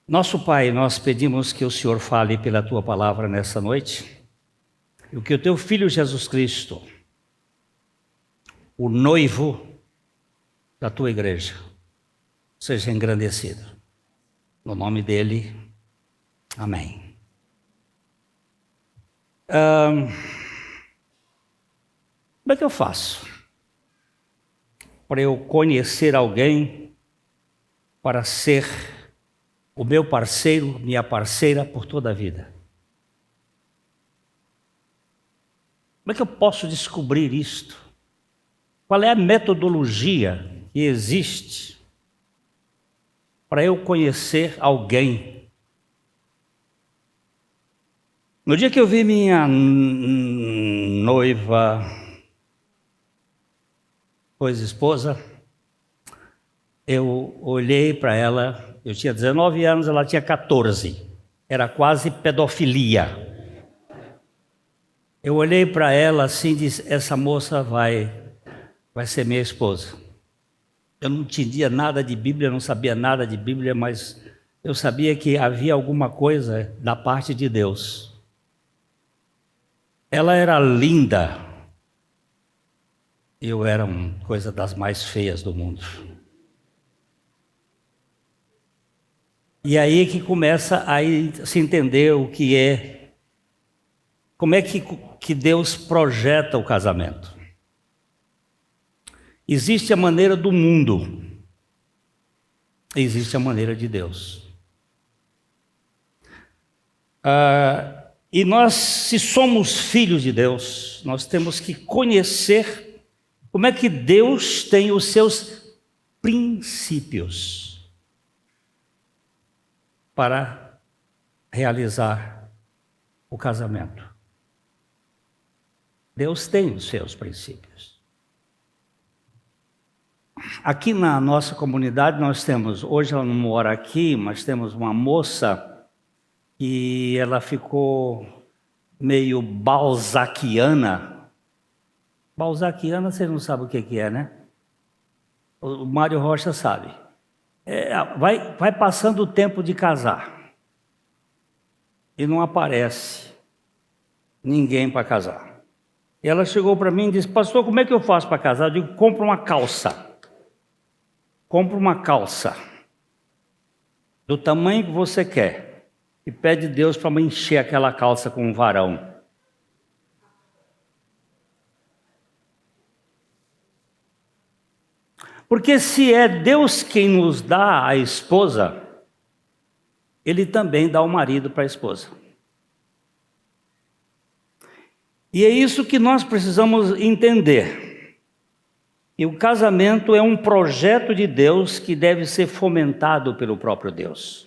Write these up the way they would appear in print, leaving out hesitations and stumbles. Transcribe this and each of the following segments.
Nosso Pai, nós pedimos que o Senhor fale pela Tua palavra nessa noite, e que o Teu Filho Jesus Cristo, o noivo da Tua igreja, seja engrandecido. No nome dEle, amém. Como é que eu faço para eu conhecer alguém para ser o meu parceiro, minha parceira por toda a vida? Como é que eu posso descobrir isto? Qual é a metodologia que existe para eu conhecer alguém? No dia que eu vi minha noiva, pois esposa, eu olhei para ela. Eu tinha 19 anos, ela tinha 14. Era quase pedofilia. Eu olhei para ela assim e disse: essa moça vai ser minha esposa. Eu não entendia nada de Bíblia, não sabia nada de Bíblia, mas eu sabia que havia alguma coisa da parte de Deus. Ela era linda. Eu era uma coisa das mais feias do mundo. E aí que começa a se entender o que é, como é que Deus projeta o casamento. Existe a maneira do mundo, existe a maneira de Deus. E nós, se somos filhos de Deus, nós temos que conhecer como é que Deus tem os seus princípios para realizar o casamento. Deus tem os seus princípios. Aqui na nossa comunidade nós temos, hoje ela não mora aqui, mas temos uma moça que ela ficou meio balzaquiana. Balzaquiana, você não sabe o que é, né? O Mário Rocha sabe. Vai passando o tempo de casar e não aparece ninguém para casar. E ela chegou para mim e disse: pastor, como é que eu faço para casar? Eu digo: compra uma calça. Compra uma calça do tamanho que você quer e pede a Deus para encher aquela calça com um varão. Porque se é Deus quem nos dá a esposa, Ele também dá o marido para a esposa. E é isso que nós precisamos entender. E o casamento é um projeto de Deus que deve ser fomentado pelo próprio Deus.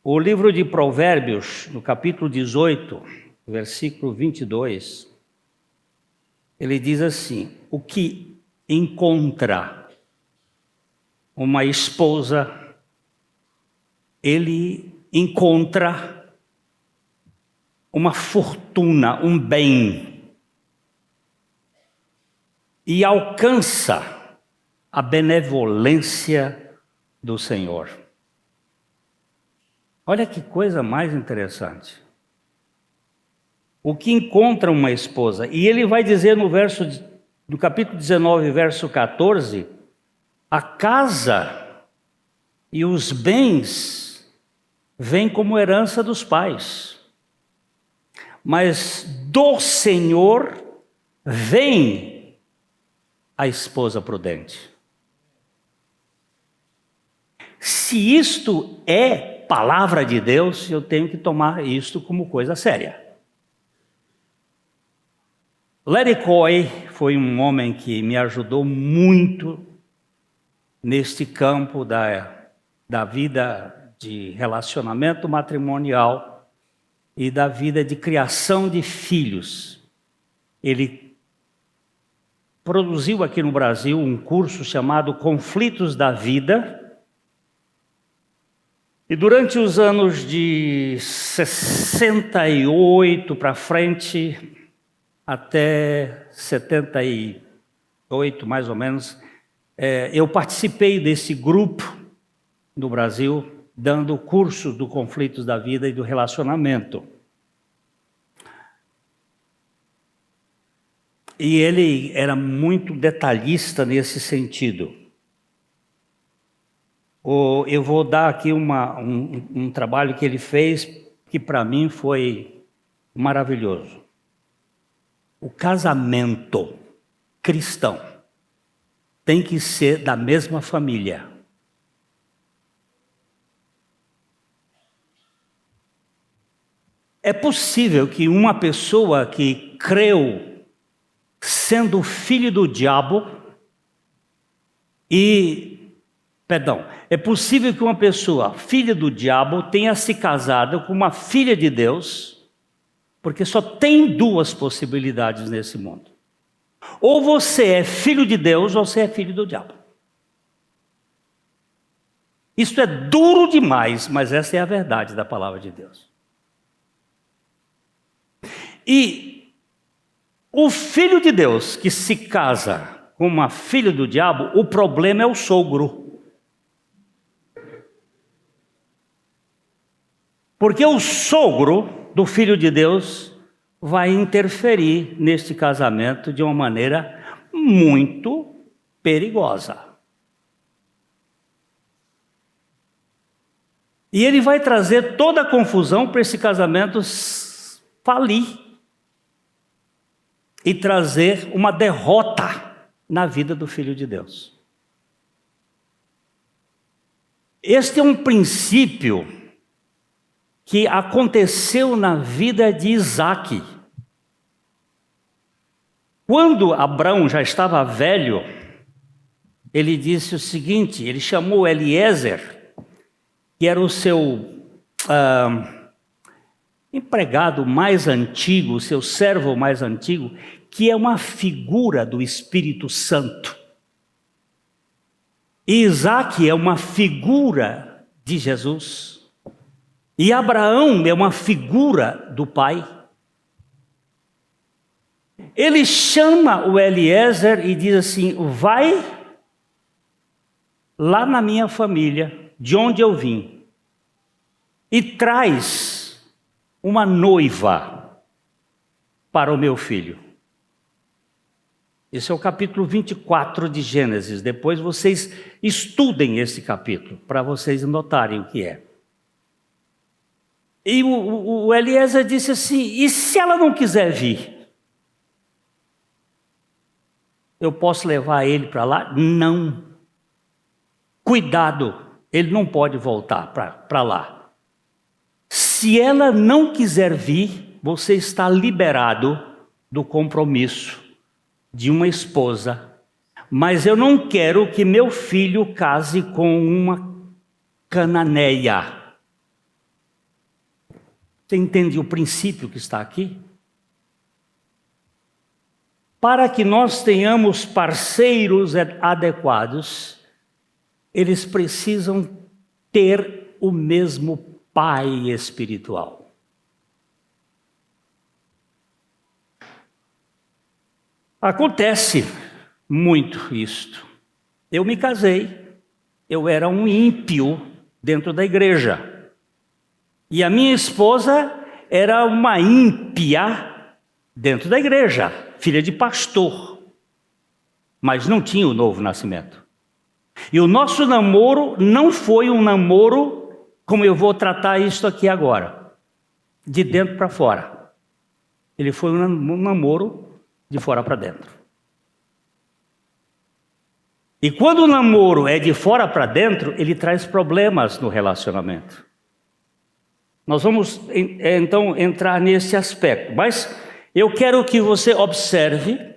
O livro de Provérbios, no capítulo 18, versículo 22, ele diz assim: o que encontra uma esposa, ele encontra uma fortuna, um bem, e alcança a benevolência do Senhor. Olha que coisa mais interessante. O que encontra uma esposa, e ele vai dizer no capítulo 19, verso 14, a casa e os bens vêm como herança dos pais, mas do Senhor vem a esposa prudente. Se isto é palavra de Deus, eu tenho que tomar isto como coisa séria. Larry Coy foi um homem que me ajudou muito neste campo da vida de relacionamento matrimonial e da vida de criação de filhos. Ele produziu aqui no Brasil um curso chamado Conflitos da Vida. E durante os anos de 68 para frente, até 78, mais ou menos, Eu participei desse grupo no Brasil, dando cursos do conflitos da vida e do relacionamento. E ele era muito detalhista nesse sentido. Eu vou dar aqui um trabalho que ele fez, que para mim foi maravilhoso. O casamento cristão tem que ser da mesma família. É possível que uma pessoa que creu sendo filho do diabo é possível que uma pessoa, filha do diabo, tenha se casado com uma filha de Deus, porque só tem duas possibilidades nesse mundo. Ou você é filho de Deus, ou você é filho do diabo. Isso é duro demais, mas essa é a verdade da palavra de Deus. E o filho de Deus que se casa com uma filha do diabo, o problema é o sogro. Porque o sogro do filho de Deus vai interferir neste casamento de uma maneira muito perigosa. E ele vai trazer toda a confusão para esse casamento falir e trazer uma derrota na vida do Filho de Deus. Este é um princípio que aconteceu na vida de Isaque. Quando Abraão já estava velho, ele disse o seguinte, ele chamou Eliezer, que era o seu empregado mais antigo, o seu servo mais antigo, que é uma figura do Espírito Santo. E Isaque é uma figura de Jesus. E Abraão é uma figura do pai. Ele chama o Eliezer e diz assim: vai lá na minha família, de onde eu vim, e traz uma noiva para o meu filho. Esse é o capítulo 24 de Gênesis. Depois vocês estudem esse capítulo, para vocês notarem o que é. E o Eliezer disse assim: e se ela não quiser vir? Eu posso levar ele para lá? Não. Cuidado, ele não pode voltar para lá. Se ela não quiser vir, você está liberado do compromisso de uma esposa. Mas eu não quero que meu filho case com uma cananeia. Você entende o princípio que está aqui? Para que nós tenhamos parceiros adequados, eles precisam ter o mesmo pai espiritual. Acontece muito isto. Eu me casei, eu era um ímpio dentro da igreja. E a minha esposa era uma ímpia dentro da igreja, filha de pastor, mas não tinha o novo nascimento. E o nosso namoro não foi um namoro como eu vou tratar isso aqui agora, de dentro para fora. Ele foi um namoro de fora para dentro. E quando o namoro é de fora para dentro, ele traz problemas no relacionamento. Nós vamos então entrar nesse aspecto, mas eu quero que você observe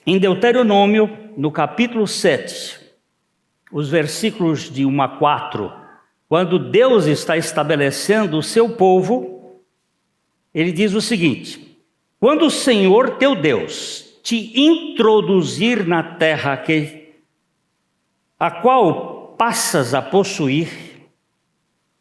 em Deuteronômio, no capítulo 7, os versículos de 1 a 4, quando Deus está estabelecendo o seu povo, ele diz o seguinte: quando o Senhor teu Deus te introduzir na terra a qual passas a possuir,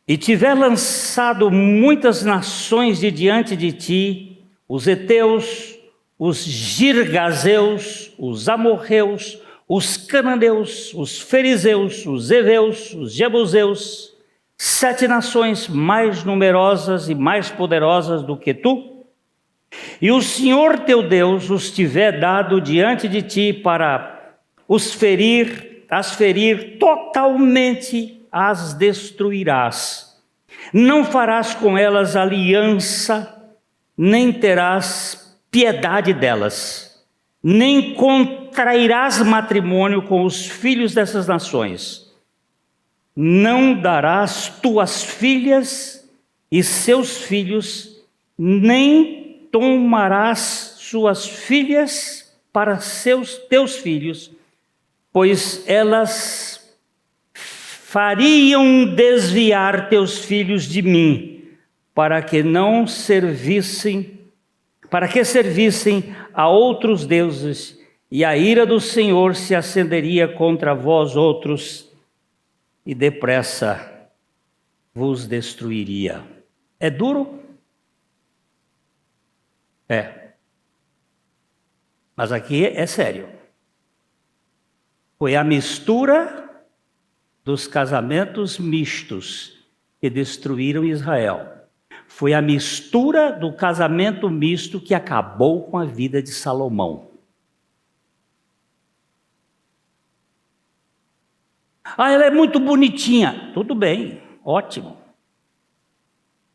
e tiver lançado muitas nações de diante de ti, os heteus, os girgazeus, os amorreus, os cananeus, os fariseus, os heveus, os jebuseus, 7 nações mais numerosas e mais poderosas do que tu, e o Senhor teu Deus os tiver dado diante de ti para as ferir totalmente, as destruirás. Não farás com elas aliança, nem terás piedade delas, nem contrairás matrimônio com os filhos dessas nações. Não darás tuas filhas e seus filhos, nem tomarás suas filhas para teus filhos, pois elas fariam desviar teus filhos de mim, para que servissem a outros deuses, e a ira do Senhor se acenderia contra vós outros, e depressa vos destruiria. É duro? É. Mas aqui é sério. Foi a mistura dos casamentos mistos que destruíram Israel. Foi a mistura do casamento misto que acabou com a vida de Salomão. Ela é muito bonitinha. Tudo bem, ótimo.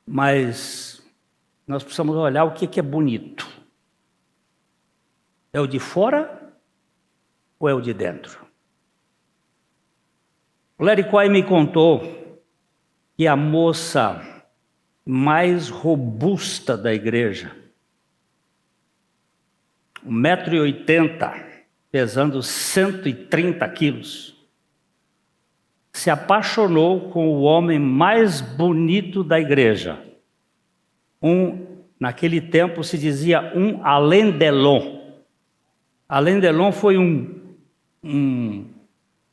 Mas nós precisamos olhar o que é bonito. É o de fora ou é o de dentro? O Larry Cohen me contou que a moça mais robusta da igreja, 1,80 m, pesando 130 quilos, se apaixonou com o homem mais bonito da igreja. Naquele tempo se dizia um Alain Delon. Alain Delon foi um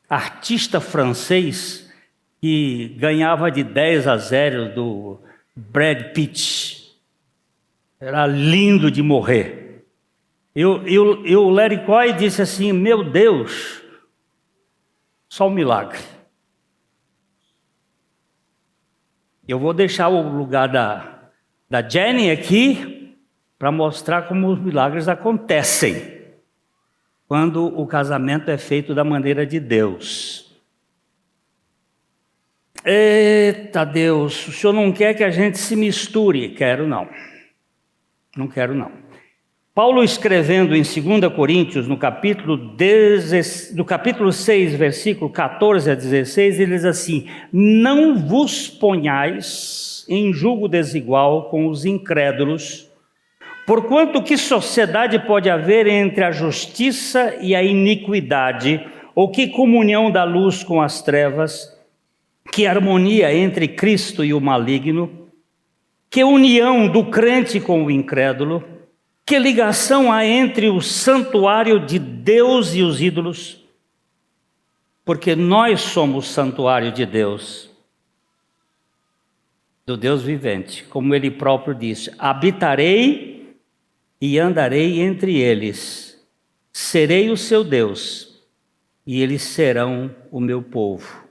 artista francês que ganhava de 10-0 do Brad Pitt. Era lindo de morrer. O Larry Cohen disse assim: meu Deus, só um milagre. Eu vou deixar o lugar da Jenny aqui para mostrar como os milagres acontecem quando o casamento é feito da maneira de Deus. Eita Deus, o Senhor não quer que a gente se misture? Quero não. Não quero não. Paulo, escrevendo em 2 Coríntios, no capítulo 6, versículo 14 a 16, ele diz assim: não vos ponhais em julgo desigual com os incrédulos, porquanto que sociedade pode haver entre a justiça e a iniquidade, ou que comunhão da luz com as trevas, que harmonia entre Cristo e o maligno, que união do crente com o incrédulo, que ligação há entre o santuário de Deus e os ídolos? Porque nós somos santuário de Deus, do Deus vivente, como ele próprio disse: habitarei e andarei entre eles, serei o seu Deus, e eles serão o meu povo.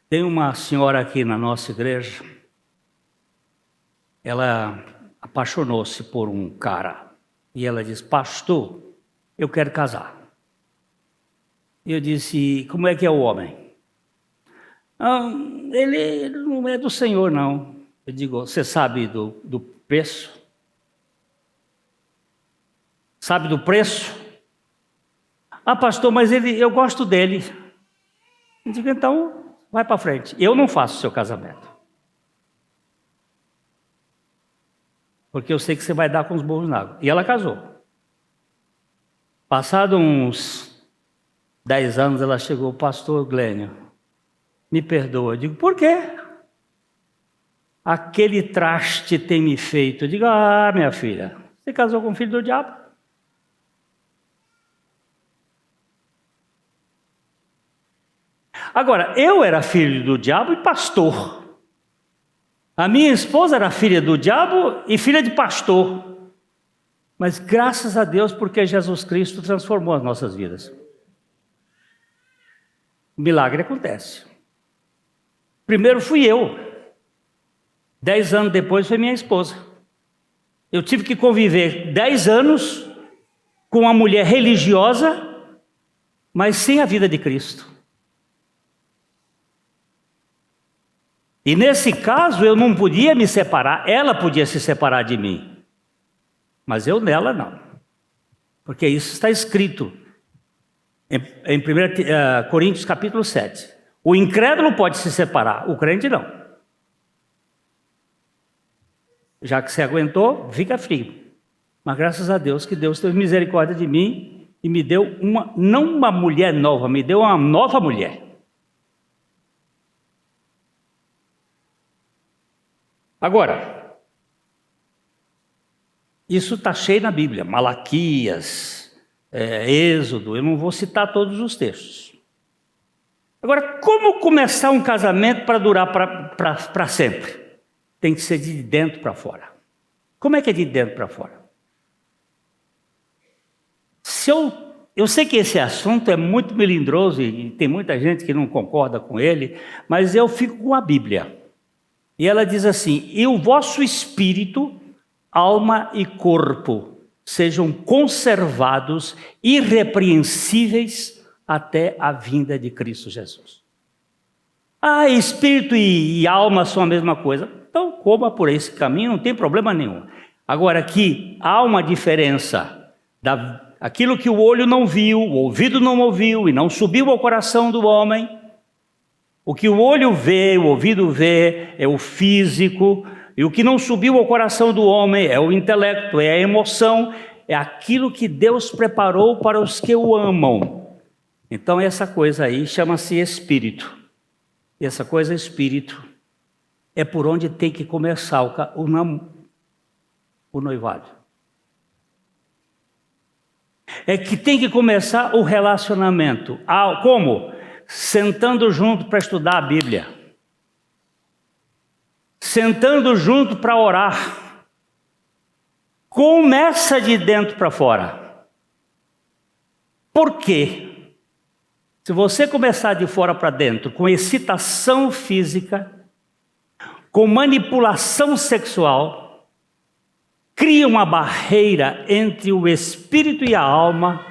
Tem uma senhora aqui na nossa igreja, ela apaixonou-se por um cara, e ela disse: pastor, eu quero casar. E eu disse: como é que é o homem? Ele não é do Senhor, não. Eu digo: você sabe do preço? Sabe do preço? Ah, pastor, mas eu gosto dele. Eu digo: então, vai para frente. Eu não faço o seu casamento. Porque eu sei que você vai dar com os burros na água. E ela casou. Passado uns 10 anos, ela chegou: pastor Glênio, me perdoa. Eu digo: por quê? Aquele traste tem me feito. Eu digo: ah, minha filha, você casou com o filho do diabo? Agora, eu era filho do diabo e pastor. A minha esposa era filha do diabo e filha de pastor. Mas graças a Deus, porque Jesus Cristo transformou as nossas vidas. O milagre acontece. Primeiro fui eu. 10 anos depois foi minha esposa. Eu tive que conviver 10 anos com uma mulher religiosa, mas sem a vida de Cristo. E nesse caso eu não podia me separar, ela podia se separar de mim. Mas eu nela não. Porque isso está escrito em 1 Coríntios capítulo 7. O incrédulo pode se separar, o crente não. Já que você aguentou, fica frio. Mas graças a Deus que Deus teve misericórdia de mim e me deu não uma mulher nova, me deu uma nova mulher. Agora, isso está cheio na Bíblia, Malaquias, Êxodo, eu não vou citar todos os textos. Agora, como começar um casamento para durar para sempre? Tem que ser de dentro para fora. Como é que é de dentro para fora? Eu sei que esse assunto é muito melindroso e tem muita gente que não concorda com ele, mas eu fico com a Bíblia. E ela diz assim: e o vosso espírito, alma e corpo sejam conservados irrepreensíveis até a vinda de Cristo Jesus. Espírito e alma são a mesma coisa. Então coma por esse caminho, não tem problema nenhum. Agora aqui há uma diferença daquilo que o olho não viu, o ouvido não ouviu e não subiu ao coração do homem. O que o olho vê, o ouvido vê, é o físico, e o que não subiu ao coração do homem é o intelecto, é a emoção, é aquilo que Deus preparou para os que o amam. Então essa coisa aí chama-se espírito. E essa coisa espírito é por onde tem que começar o noivado. É que tem que começar o relacionamento. Como? Sentando junto para estudar a Bíblia. Sentando junto para orar. Começa de dentro para fora. Por quê? Se você começar de fora para dentro, com excitação física, com manipulação sexual, cria uma barreira entre o espírito e a alma,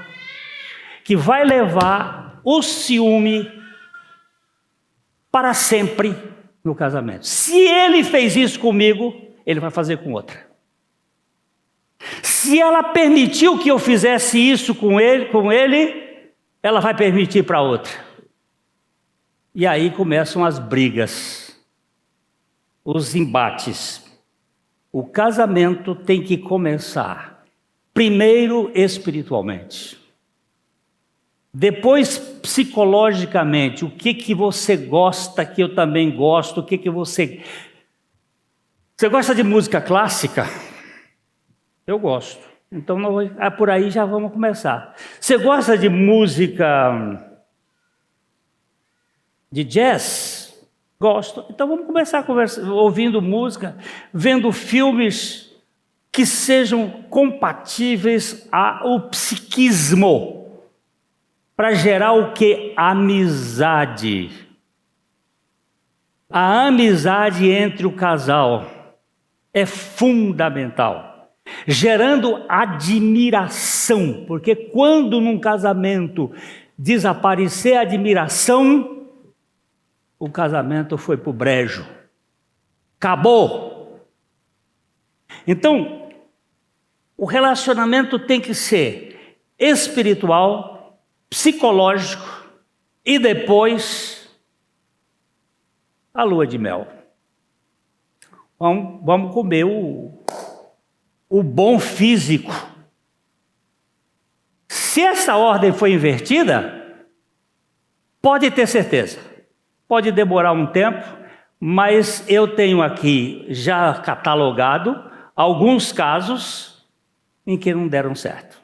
que vai levar o ciúme para sempre no casamento. Se ele fez isso comigo, ele vai fazer com outra. Se ela permitiu que eu fizesse isso com ele, ela vai permitir para outra. E aí começam as brigas, os embates. O casamento tem que começar primeiro espiritualmente, depois psicologicamente. O que você gosta, que eu também gosto, você gosta de música clássica? Eu gosto. Então, por aí já vamos começar. Você gosta de música de jazz? Gosto. Então vamos começar a conversar, ouvindo música, vendo filmes que sejam compatíveis ao psiquismo, para gerar o que? Amizade. A amizade entre o casal é fundamental. Gerando admiração, porque quando num casamento desaparecer a admiração, o casamento foi para o brejo. Acabou. Então, o relacionamento tem que ser espiritual, psicológico e depois a lua de mel. Vamos comer o bom físico. Se essa ordem foi invertida, pode ter certeza, pode demorar um tempo, mas eu tenho aqui já catalogado alguns casos em que não deram certo.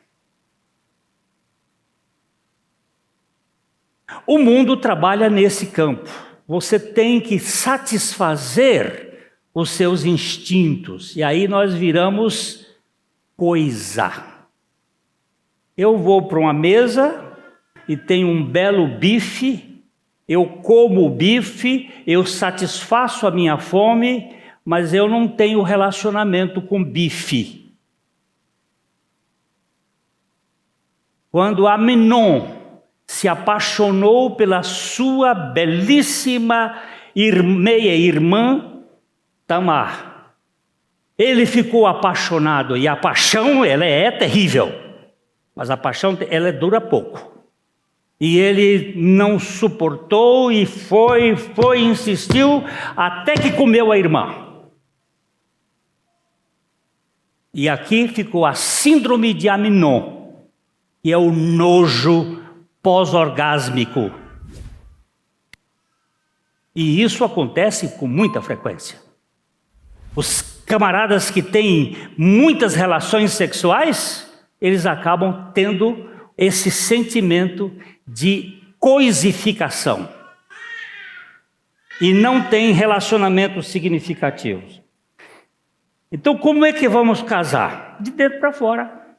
O mundo trabalha nesse campo. Você tem que satisfazer os seus instintos. E aí nós viramos coisa. Eu vou para uma mesa e tem um belo bife, eu como o bife, eu satisfaço a minha fome, mas eu não tenho relacionamento com bife. Quando Amnon se apaixonou pela sua belíssima meia-irmã Tamar, ele ficou apaixonado, e a paixão ela é terrível, mas a paixão ela dura pouco. E ele não suportou e insistiu, até que comeu a irmã. E aqui ficou a síndrome de Amnon, que é o nojo pós-orgásmico. E isso acontece com muita frequência. Os camaradas que têm muitas relações sexuais, eles acabam tendo esse sentimento de coisificação. E não tem relacionamentos significativos. Então, como é que vamos casar? De dentro para fora.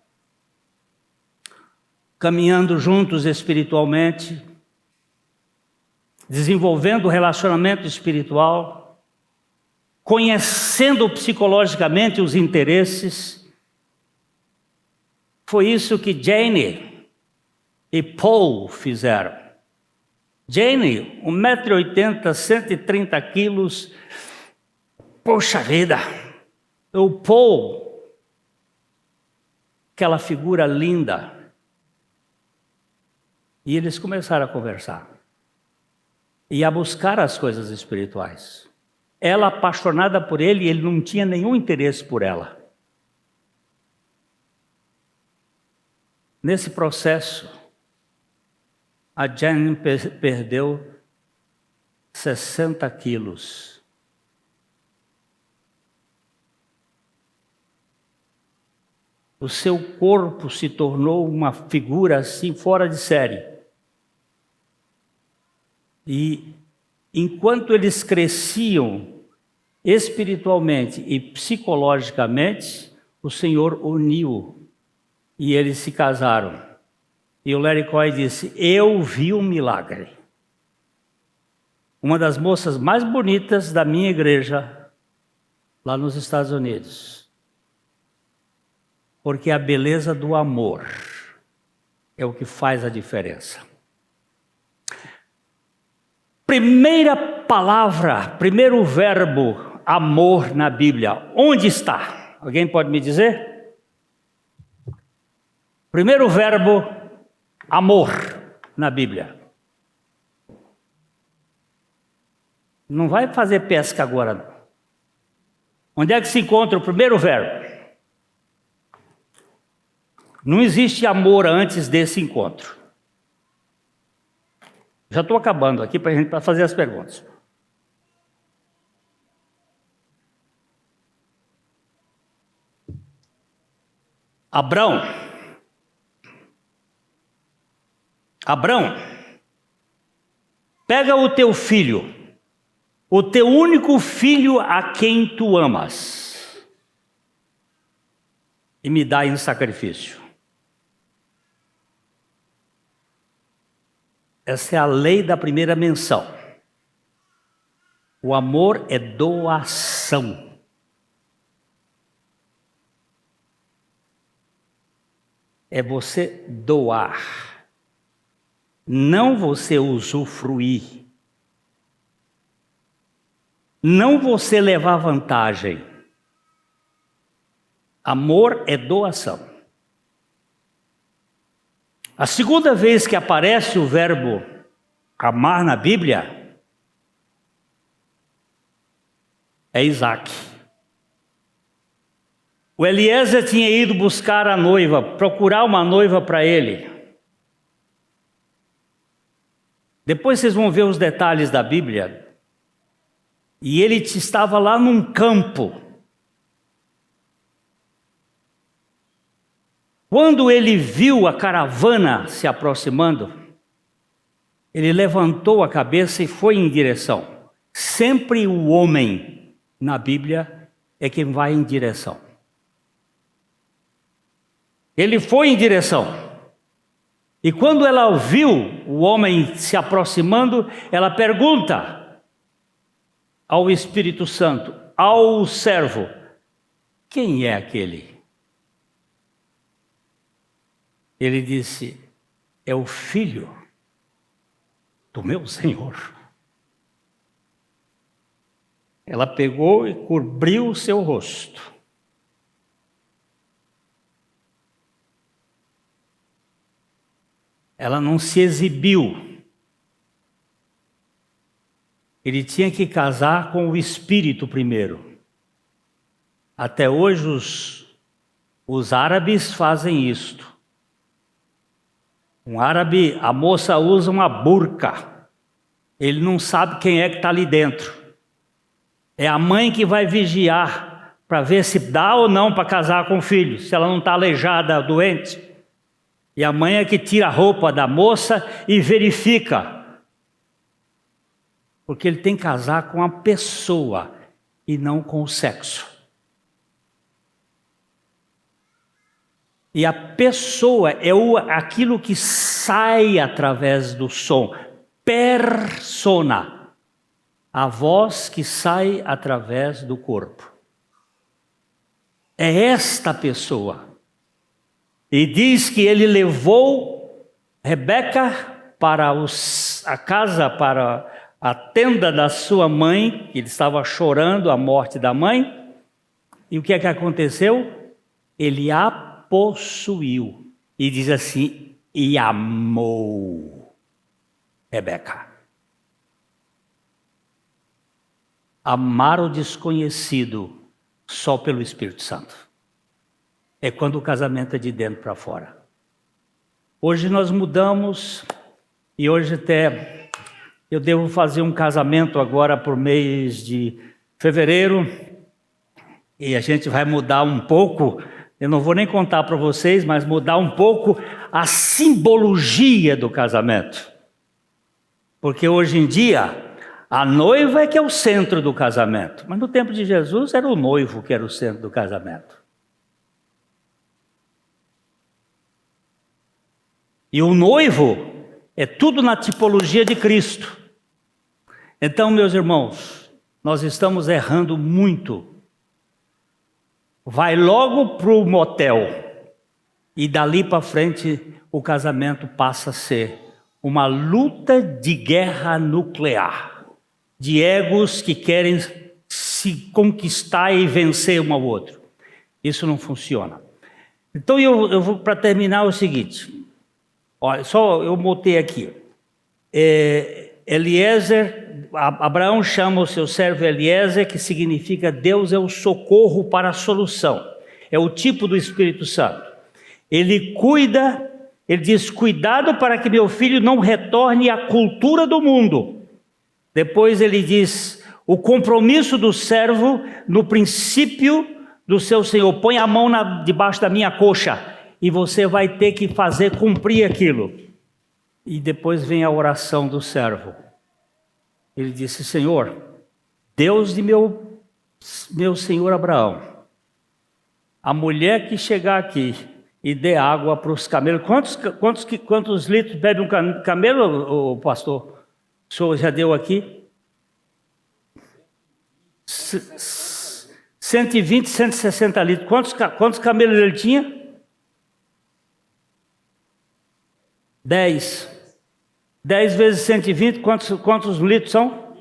Caminhando juntos espiritualmente, desenvolvendo relacionamento espiritual, conhecendo psicologicamente os interesses. Foi isso que Jane e Paul fizeram. Jane, 1,80 m, 130 quilos. Poxa vida! O Paul, aquela figura linda. E eles começaram a conversar e a buscar as coisas espirituais. Ela apaixonada por ele, e ele não tinha nenhum interesse por ela. Nesse processo, a Jane perdeu 60 quilos. O seu corpo se tornou uma figura assim fora de série. E enquanto eles cresciam espiritualmente e psicologicamente, o Senhor uniu e eles se casaram. E o Larry Coy disse: eu vi um milagre. Uma das moças mais bonitas da minha igreja, lá nos Estados Unidos. Porque a beleza do amor é o que faz a diferença. Primeira palavra, primeiro verbo, amor na Bíblia. Onde está? Alguém pode me dizer? Primeiro verbo, amor na Bíblia. Não vai fazer pesca agora, não. Onde é que se encontra o primeiro verbo? Não existe amor antes desse encontro. Já estou acabando aqui para fazer as perguntas. Abrão, pega o teu filho, o teu único filho a quem tu amas, e me dá em sacrifício. Essa é a lei da primeira menção. O amor é doação. É você doar, não você usufruir, não você levar vantagem. Amor é doação. A segunda vez que aparece o verbo amar na Bíblia é Isaac. O Eliezer tinha ido buscar a noiva, procurar uma noiva para ele. Depois vocês vão ver os detalhes da Bíblia. E ele estava lá num campo. Quando ele viu a caravana se aproximando, ele levantou a cabeça e foi em direção. Sempre o homem na Bíblia é quem vai em direção. Ele foi em direção. E quando ela viu o homem se aproximando, ela pergunta ao Espírito Santo, ao servo: quem é aquele? Ele disse: é o filho do meu Senhor. Ela pegou e cobriu o seu rosto. Ela não se exibiu. Ele tinha que casar com o Espírito primeiro. Até hoje os árabes fazem isto. Um árabe, a moça usa uma burca. Ele não sabe quem é que está ali dentro. É a mãe que vai vigiar para ver se dá ou não para casar com o filho, se ela não está aleijada, doente. E a mãe é que tira a roupa da moça e verifica. Porque ele tem que casar com a pessoa e não com o sexo. E a pessoa é aquilo que sai através do som. Persona. A voz que sai através do corpo. É esta pessoa. E diz que ele levou Rebeca para a casa, para a tenda da sua mãe, que ele estava chorando a morte da mãe. E o que é que aconteceu? Ele a possuiu. E diz assim, e amou Rebeca. Amar o desconhecido só pelo Espírito Santo. É quando o casamento é de dentro para fora. Hoje nós mudamos, e hoje até eu devo fazer um casamento agora por mês de fevereiro, e a gente vai mudar um pouco, eu não vou nem contar para vocês, mas mudar um pouco a simbologia do casamento. Porque hoje em dia, a noiva é que é o centro do casamento, mas no tempo de Jesus era o noivo que era o centro do casamento. E o noivo é tudo na tipologia de Cristo. Então, meus irmãos, nós estamos errando muito. Vai logo para o motel e dali para frente o casamento passa a ser uma luta de guerra nuclear. De egos que querem se conquistar e vencer um ao outro. Isso não funciona. Então eu vou para terminar o seguinte. Olha, só eu botei aqui. Eliezer, Abraão chama o seu servo Eliezer, que significa Deus é o socorro para a solução. É o tipo do Espírito Santo. Ele cuida, ele diz, cuidado para que meu filho não retorne à cultura do mundo. Depois ele diz, o compromisso do servo no princípio do seu Senhor. Põe a mão debaixo da minha coxa e você vai ter que fazer cumprir aquilo. E depois vem a oração do servo. Ele disse, Senhor, Deus de meu senhor Abraão, a mulher que chegar aqui e dê água para os camelos. Quantos litros bebe um camelo, pastor? O senhor já deu aqui? 120, 160 litros. Quantos camelos ele tinha? 10. 10 vezes 120, quantos litros são?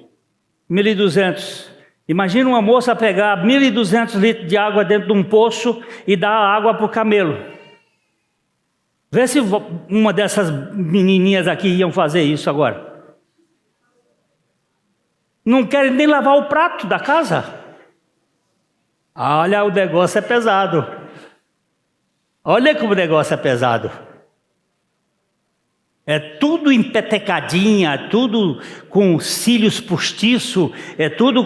1.200. Imagina uma moça pegar 1.200 litros de água dentro de um poço e dar água para o camelo. Vê se uma dessas menininhas aqui iam fazer isso agora. Não querem nem lavar o prato da casa. Olha, o negócio é pesado. Olha como o negócio é pesado. É tudo empetecadinha, é tudo com cílios postiços, é tudo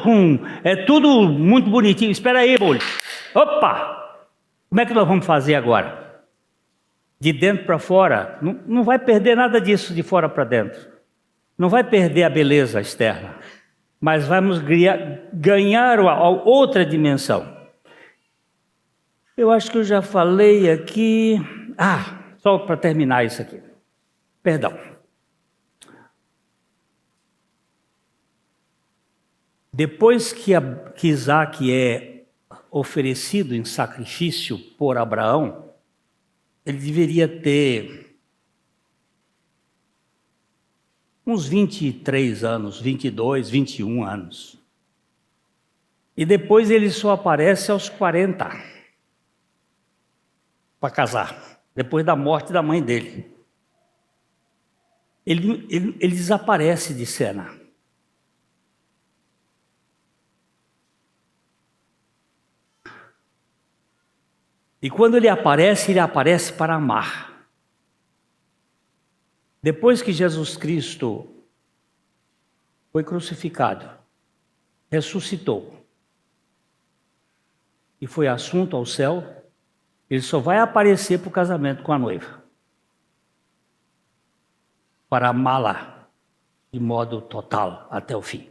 muito bonitinho. Espera aí, bolho. Opa! Como é que nós vamos fazer agora? De dentro para fora, não vai perder nada disso de fora para dentro. Não vai perder a beleza externa. Mas vamos ganhar outra dimensão. Eu acho que eu já falei aqui. Só para terminar isso aqui. Perdão. Depois que Isaac é oferecido em sacrifício por Abraão, ele deveria ter uns 23 anos, 22, 21 anos. E depois ele só aparece aos 40 para casar, depois da morte da mãe dele. Ele desaparece de cena. E quando ele aparece para amar. Depois que Jesus Cristo foi crucificado, ressuscitou e foi assunto ao céu, ele só vai aparecer para o casamento com a noiva, para amá-la de modo total até o fim.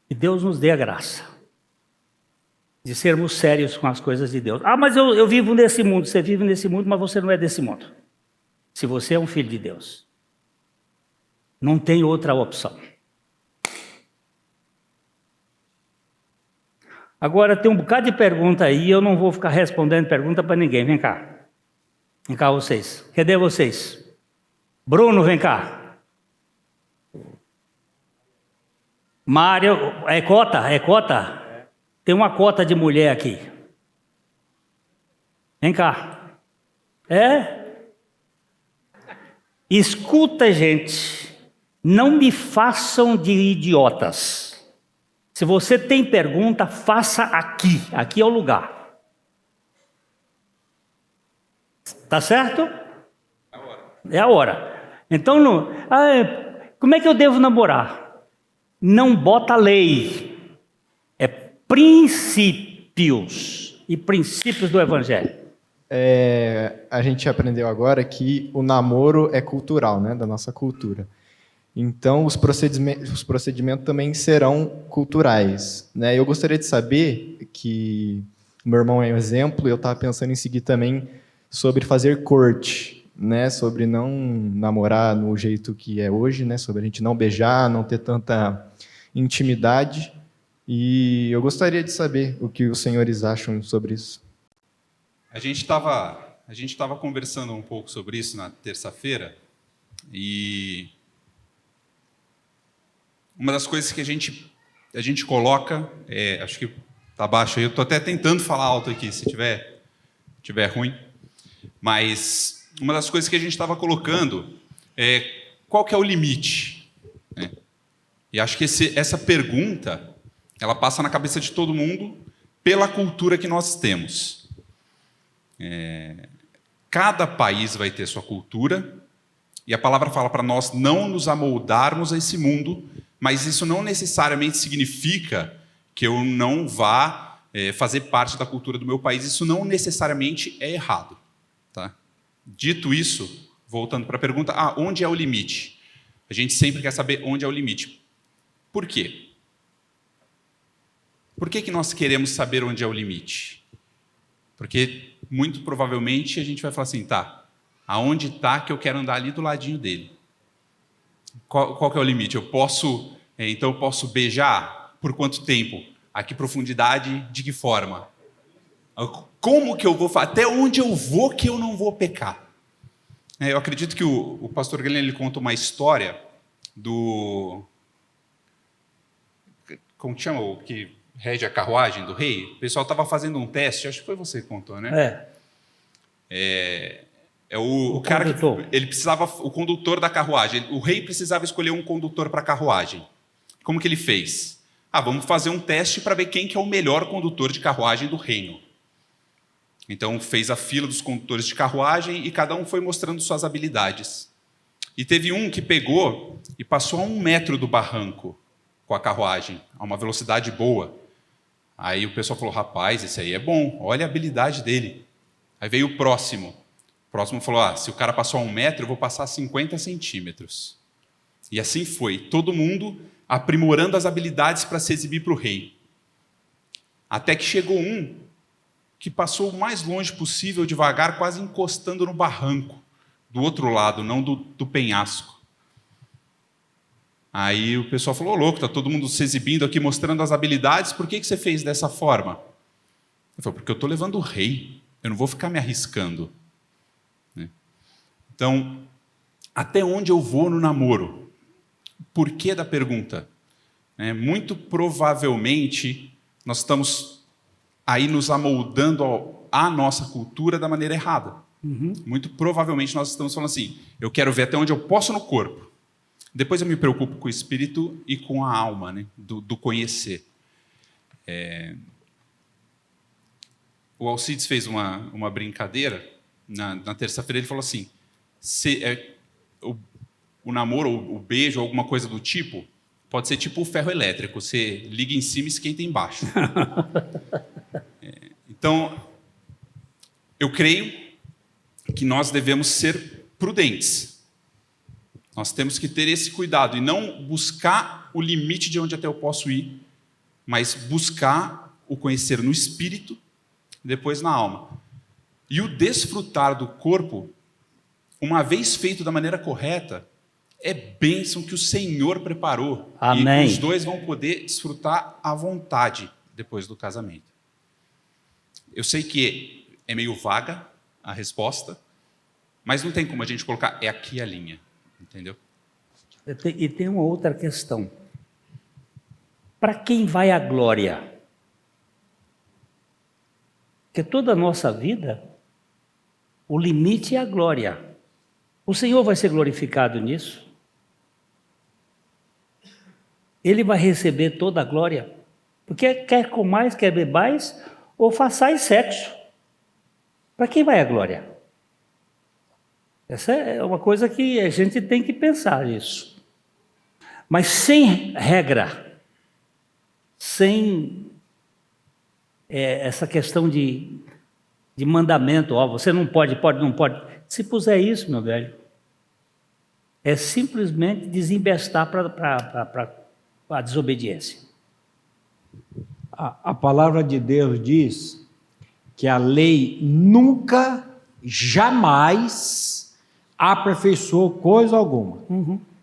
Que Deus nos dê a graça de sermos sérios com as coisas de Deus. Mas eu vivo nesse mundo. Você vive nesse mundo, mas você não é desse mundo. Se você é um filho de Deus, não tem outra opção. Agora tem um bocado de pergunta aí, eu não vou ficar respondendo pergunta para ninguém. Vem cá. Vem cá vocês. Cadê vocês? Bruno, vem cá. Mário, é cota? É cota? Tem uma cota de mulher aqui. Vem cá. Escuta, gente. Não me façam de idiotas. Se você tem pergunta, faça aqui. Aqui é o lugar. Tá certo? É a hora. Então, como é que eu devo namorar? Não bota lei. É princípios. E princípios do Evangelho. A gente aprendeu agora que o namoro é cultural, né? Da nossa cultura. Então, os procedimentos também serão culturais, né? Eu gostaria de saber que o meu irmão é um exemplo, eu estava pensando em seguir também sobre fazer corte, né? Sobre não namorar no jeito que é hoje, né? Sobre a gente não beijar, não ter tanta intimidade. E eu gostaria de saber o que os senhores acham sobre isso. A gente estava conversando um pouco sobre isso na terça-feira e uma das coisas que a gente coloca, acho que está baixo aí, eu estou até tentando falar alto aqui, se tiver ruim, mas uma das coisas que a gente estava colocando é qual que é o limite? Né? E acho que essa pergunta, ela passa na cabeça de todo mundo pela cultura que nós temos. Cada país vai ter sua cultura, e a palavra fala para nós não nos amoldarmos a esse mundo, mas isso não necessariamente significa que eu não vá fazer parte da cultura do meu país. Isso não necessariamente é errado. Tá? Dito isso, voltando para a pergunta, onde é o limite? A gente sempre quer saber onde é o limite. Por quê? Por que nós queremos saber onde é o limite? Porque, muito provavelmente, a gente vai falar assim, aonde está que eu quero andar ali do ladinho dele? Qual que é o limite? Então eu posso beijar? Por quanto tempo? A que profundidade? De que forma? Como que eu vou fazer? Até onde eu vou que eu não vou pecar? Eu acredito que o pastor Glenn, ele conta uma história do... Como que chama? O que rege a carruagem do rei? O pessoal estava fazendo um teste, acho que foi você que contou, né? O cara condutor. Ele precisava, o condutor da carruagem. O rei precisava escolher um condutor para a carruagem. Como que ele fez? Vamos fazer um teste para ver quem que é o melhor condutor de carruagem do reino. Então fez a fila dos condutores de carruagem e cada um foi mostrando suas habilidades. E teve um que pegou e passou a 1 metro do barranco com a carruagem, a uma velocidade boa. Aí o pessoal falou, rapaz, esse aí é bom, olha a habilidade dele. Aí veio o próximo. O próximo falou, se o cara passou a 1 metro, eu vou passar a 50 centímetros. E assim foi, todo mundo aprimorando as habilidades para se exibir para o rei. Até que chegou um que passou o mais longe possível, devagar, quase encostando no barranco, do outro lado, não do penhasco. Aí o pessoal falou, louco, está todo mundo se exibindo aqui, mostrando as habilidades, por que você fez dessa forma? Eu falei, porque eu estou levando o rei, eu não vou ficar me arriscando. Então, até onde eu vou no namoro? Por que da pergunta? Muito provavelmente, nós estamos aí nos amoldando à nossa cultura da maneira errada. Muito provavelmente nós estamos falando assim, eu quero ver até onde eu posso no corpo. Depois eu me preocupo com o espírito e com a alma, né? do conhecer. O Alcides fez uma brincadeira, na terça-feira ele falou assim, o namoro, o beijo, alguma coisa do tipo, pode ser tipo o ferro elétrico, você liga em cima e esquenta embaixo. Então, eu creio que nós devemos ser prudentes. Nós temos que ter esse cuidado e não buscar o limite de onde até eu posso ir, mas buscar o conhecer no espírito, depois na alma. E o desfrutar do corpo, uma vez feito da maneira correta, é bênção que o Senhor preparou. Amém. E os dois vão poder desfrutar à vontade depois do casamento. Eu sei que é meio vaga a resposta, mas não tem como a gente colocar, é aqui a linha, entendeu? E tem uma outra questão. Para quem vai a glória? Porque toda a nossa vida, o limite é a glória. O Senhor vai ser glorificado nisso? Ele vai receber toda a glória? Porque quer comais, quer bebais, ou façais sexo. Para quem vai a glória? Essa é uma coisa que a gente tem que pensar isso. Mas sem regra, sem essa questão de mandamento, você não pode, não pode. Se puser isso, meu velho, é simplesmente desembestar para a desobediência. A palavra de Deus diz que a lei nunca, jamais aperfeiçoou coisa alguma.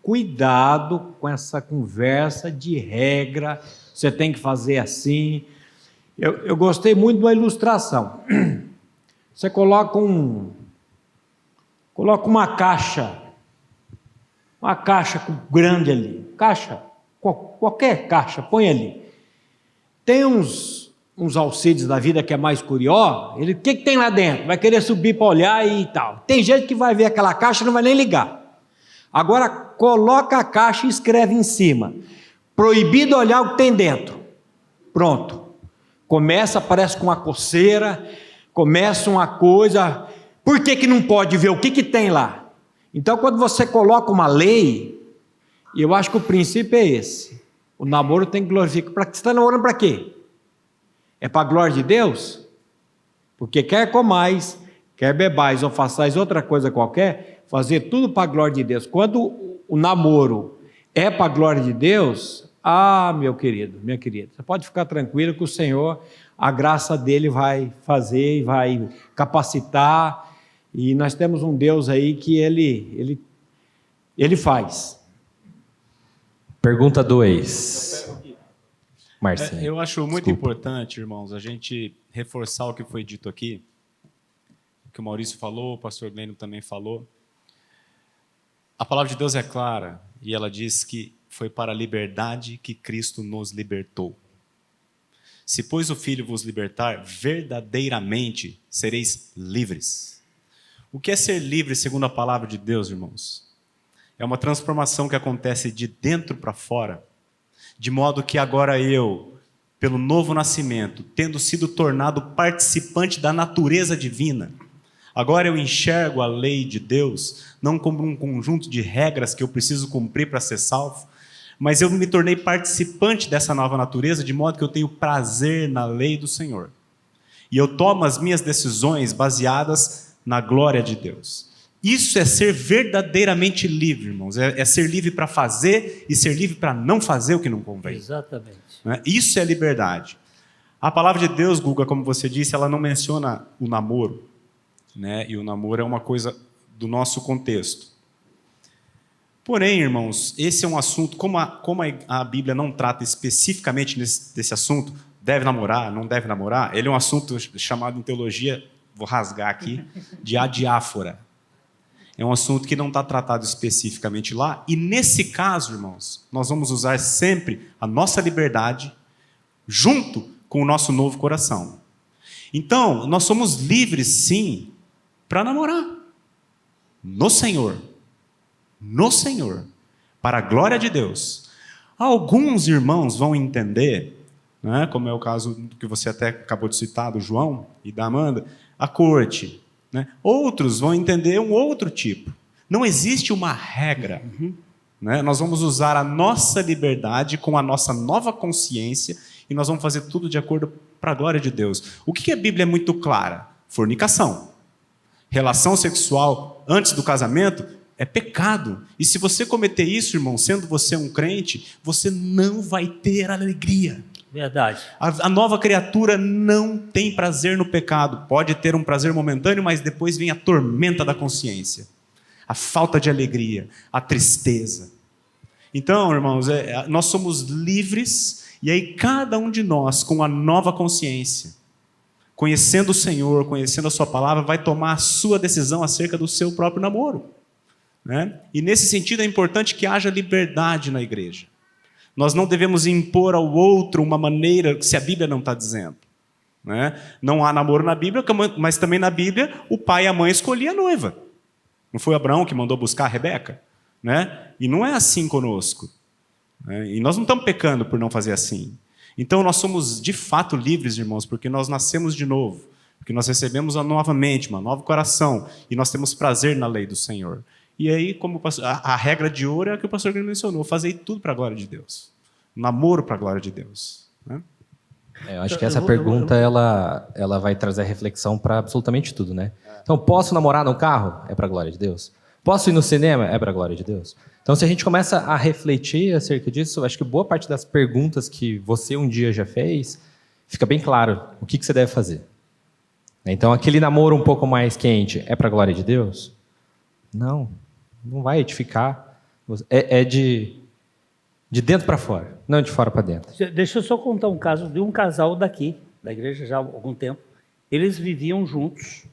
Cuidado com essa conversa de regra, você tem que fazer assim. Eu gostei muito de uma ilustração. Você coloca uma caixa grande ali, qualquer caixa, põe ali. Tem uns Alcides da vida que é mais curioso, o que tem lá dentro? Vai querer subir para olhar e tal. Tem gente que vai ver aquela caixa e não vai nem ligar. Agora, coloca a caixa e escreve em cima. Proibido olhar o que tem dentro. Pronto. Começa, parece com uma coceira, começa uma coisa. Por que não pode ver o que tem lá? Então, quando você coloca uma lei, eu acho que o princípio é esse. O namoro tem que glorificar. Você está namorando para quê? É para a glória de Deus? Porque quer comais, quer bebais ou façais outra coisa qualquer, fazer tudo para a glória de Deus. Quando o namoro é para a glória de Deus, meu querido, minha querida, você pode ficar tranquilo que o Senhor, a graça dele vai fazer e vai capacitar, e nós temos um Deus aí que ele faz. Pergunta 2. Marcinho. Eu acho muito importante, irmãos, a gente reforçar o que foi dito aqui, o que o Maurício falou, o pastor Glênio também falou. A palavra de Deus é clara, e ela diz que foi para a liberdade que Cristo nos libertou. Se, pois, o Filho vos libertar, verdadeiramente sereis livres. O que é ser livre segundo a palavra de Deus, irmãos? É uma transformação que acontece de dentro para fora, de modo que agora eu, pelo novo nascimento, tendo sido tornado participante da natureza divina, agora eu enxergo a lei de Deus, não como um conjunto de regras que eu preciso cumprir para ser salvo, mas eu me tornei participante dessa nova natureza, de modo que eu tenho prazer na lei do Senhor. E eu tomo as minhas decisões baseadas na glória de Deus. Isso é ser verdadeiramente livre, irmãos. É ser livre para fazer e ser livre para não fazer o que não convém. Exatamente. Isso é liberdade. A palavra de Deus, Guga, como você disse, ela não menciona o namoro, né? E o namoro é uma coisa do nosso contexto. Porém, irmãos, esse é um assunto, como a Bíblia não trata especificamente desse assunto, deve namorar, não deve namorar, ele é um assunto chamado em teologia, vou rasgar aqui, de adiáfora. É um assunto que não está tratado especificamente lá, e nesse caso, irmãos, nós vamos usar sempre a nossa liberdade junto com o nosso novo coração. Então, nós somos livres, sim, para namorar. No Senhor, para a glória de Deus. Alguns irmãos vão entender, né, como é o caso que você até acabou de citar, do João e da Amanda, a corte. Né? Outros vão entender um outro tipo. Não existe uma regra. Né? Nós vamos usar a nossa liberdade com a nossa nova consciência e nós vamos fazer tudo de acordo para a glória de Deus. O que a Bíblia é muito clara? Fornicação. Relação sexual antes do casamento é pecado. E se você cometer isso, irmão, sendo você um crente, você não vai ter alegria. Verdade. A nova criatura não tem prazer no pecado. Pode ter um prazer momentâneo, mas depois vem a tormenta da consciência. A falta de alegria, a tristeza. Então, irmãos, nós somos livres, e aí cada um de nós, com a nova consciência, conhecendo o Senhor, conhecendo a sua palavra, vai tomar a sua decisão acerca do seu próprio namoro. Né? E nesse sentido é importante que haja liberdade na igreja. Nós não devemos impor ao outro uma maneira se a Bíblia não está dizendo. Né? Não há namoro na Bíblia, mas também na Bíblia o pai e a mãe escolhiam a noiva. Não foi Abraão que mandou buscar a Rebeca? Né? E não é assim conosco. Né? E nós não estamos pecando por não fazer assim. Então nós somos de fato livres, irmãos, porque nós nascemos de novo. Porque nós recebemos novamente um novo coração. E nós temos prazer na lei do Senhor. E aí, como a regra de ouro é a que o pastor Grêmio mencionou, fazer tudo para a glória de Deus. Namoro para a glória de Deus. Né? Eu acho que essa pergunta ela vai trazer reflexão para absolutamente tudo, né? Então, posso namorar no carro? É para a glória de Deus. Posso ir no cinema? É para a glória de Deus. Então, se a gente começa a refletir acerca disso, eu acho que boa parte das perguntas que você um dia já fez, fica bem claro o que você deve fazer. Então, aquele namoro um pouco mais quente é para a glória de Deus? Não vai edificar. É de dentro para fora, não de fora para dentro. Deixa eu só contar um caso de um casal daqui, da igreja já há algum tempo. Eles viviam juntos,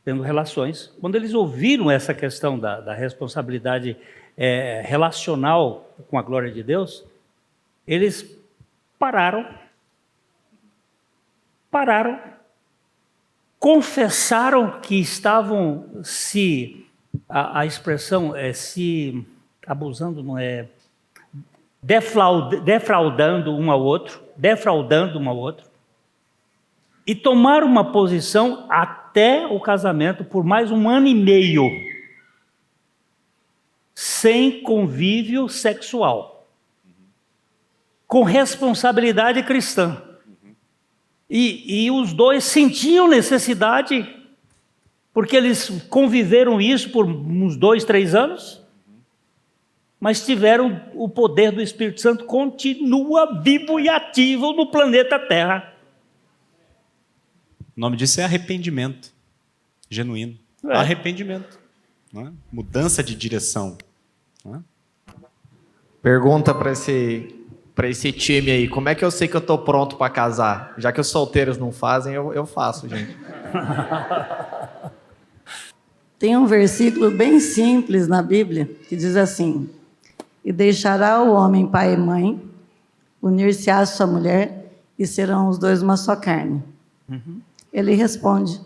tendo relações. Quando eles ouviram essa questão da responsabilidade relacional com a glória de Deus, eles pararam, confessaram que estavam a expressão é se abusando, não é defraudando um ao outro, e tomaram uma posição até o casamento por mais 1 ano e meio, sem convívio sexual, com responsabilidade cristã. E os dois sentiam necessidade, porque eles conviveram isso por uns 2, 3 anos, mas tiveram o poder do Espírito Santo, continua vivo e ativo no planeta Terra. O nome disso é arrependimento genuíno. Arrependimento. Não é? Mudança de direção. Não é? Pergunta para esse time aí, como é que eu sei que eu estou pronto para casar? Já que os solteiros não fazem, eu faço, gente. Tem um versículo bem simples na Bíblia que diz assim: e deixará o homem pai e mãe, unir-se-á à sua mulher, e serão os dois uma só carne. Ele responde: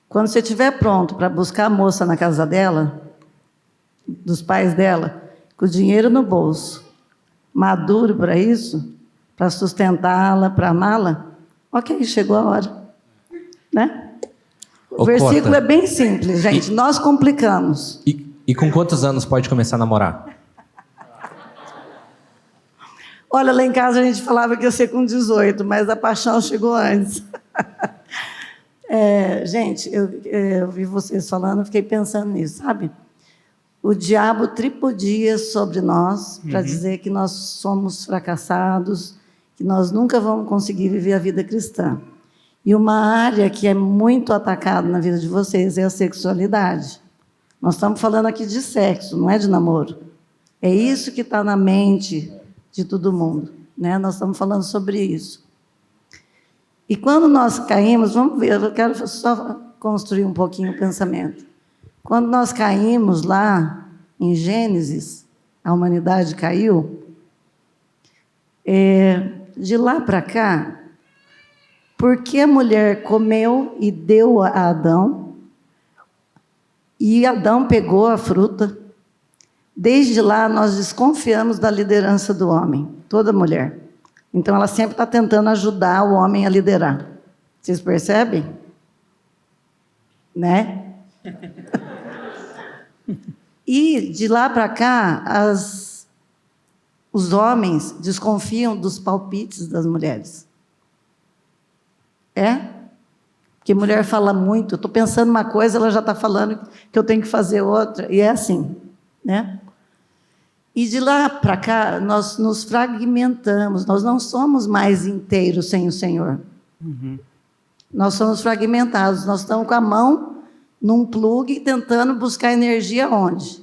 quando você estiver pronto para buscar a moça na casa dela, dos pais dela, com o dinheiro no bolso, maduro para isso, para sustentá-la, para amá-la, ok, chegou a hora. Né? O versículo Cota, é bem simples, gente. Nós complicamos. E com quantos anos pode começar a namorar? Olha, lá em casa a gente falava que ia ser com 18, mas a paixão chegou antes. Gente, eu vi vocês falando, fiquei pensando nisso, sabe? O diabo tripudia sobre nós para dizer que nós somos fracassados, que nós nunca vamos conseguir viver a vida cristã. E uma área que é muito atacada na vida de vocês é a sexualidade. Nós estamos falando aqui de sexo, não é de namoro. É isso que está na mente de todo mundo, né? Nós estamos falando sobre isso. E quando nós caímos, vamos ver, eu quero só construir um pouquinho o pensamento. Quando nós caímos lá em Gênesis, a humanidade caiu, de lá para cá, porque a mulher comeu e deu a Adão, e Adão pegou a fruta, desde lá nós desconfiamos da liderança do homem, toda mulher. Então ela sempre está tentando ajudar o homem a liderar. Vocês percebem? Né? E de lá para cá, os homens desconfiam dos palpites das mulheres. Porque mulher fala muito. Eu estou pensando uma coisa, ela já está falando que eu tenho que fazer outra. E é assim, né? E de lá para cá, nós nos fragmentamos. Nós não somos mais inteiros sem o Senhor. Uhum. Nós somos fragmentados. Nós estamos com a mão num plugue tentando buscar energia onde?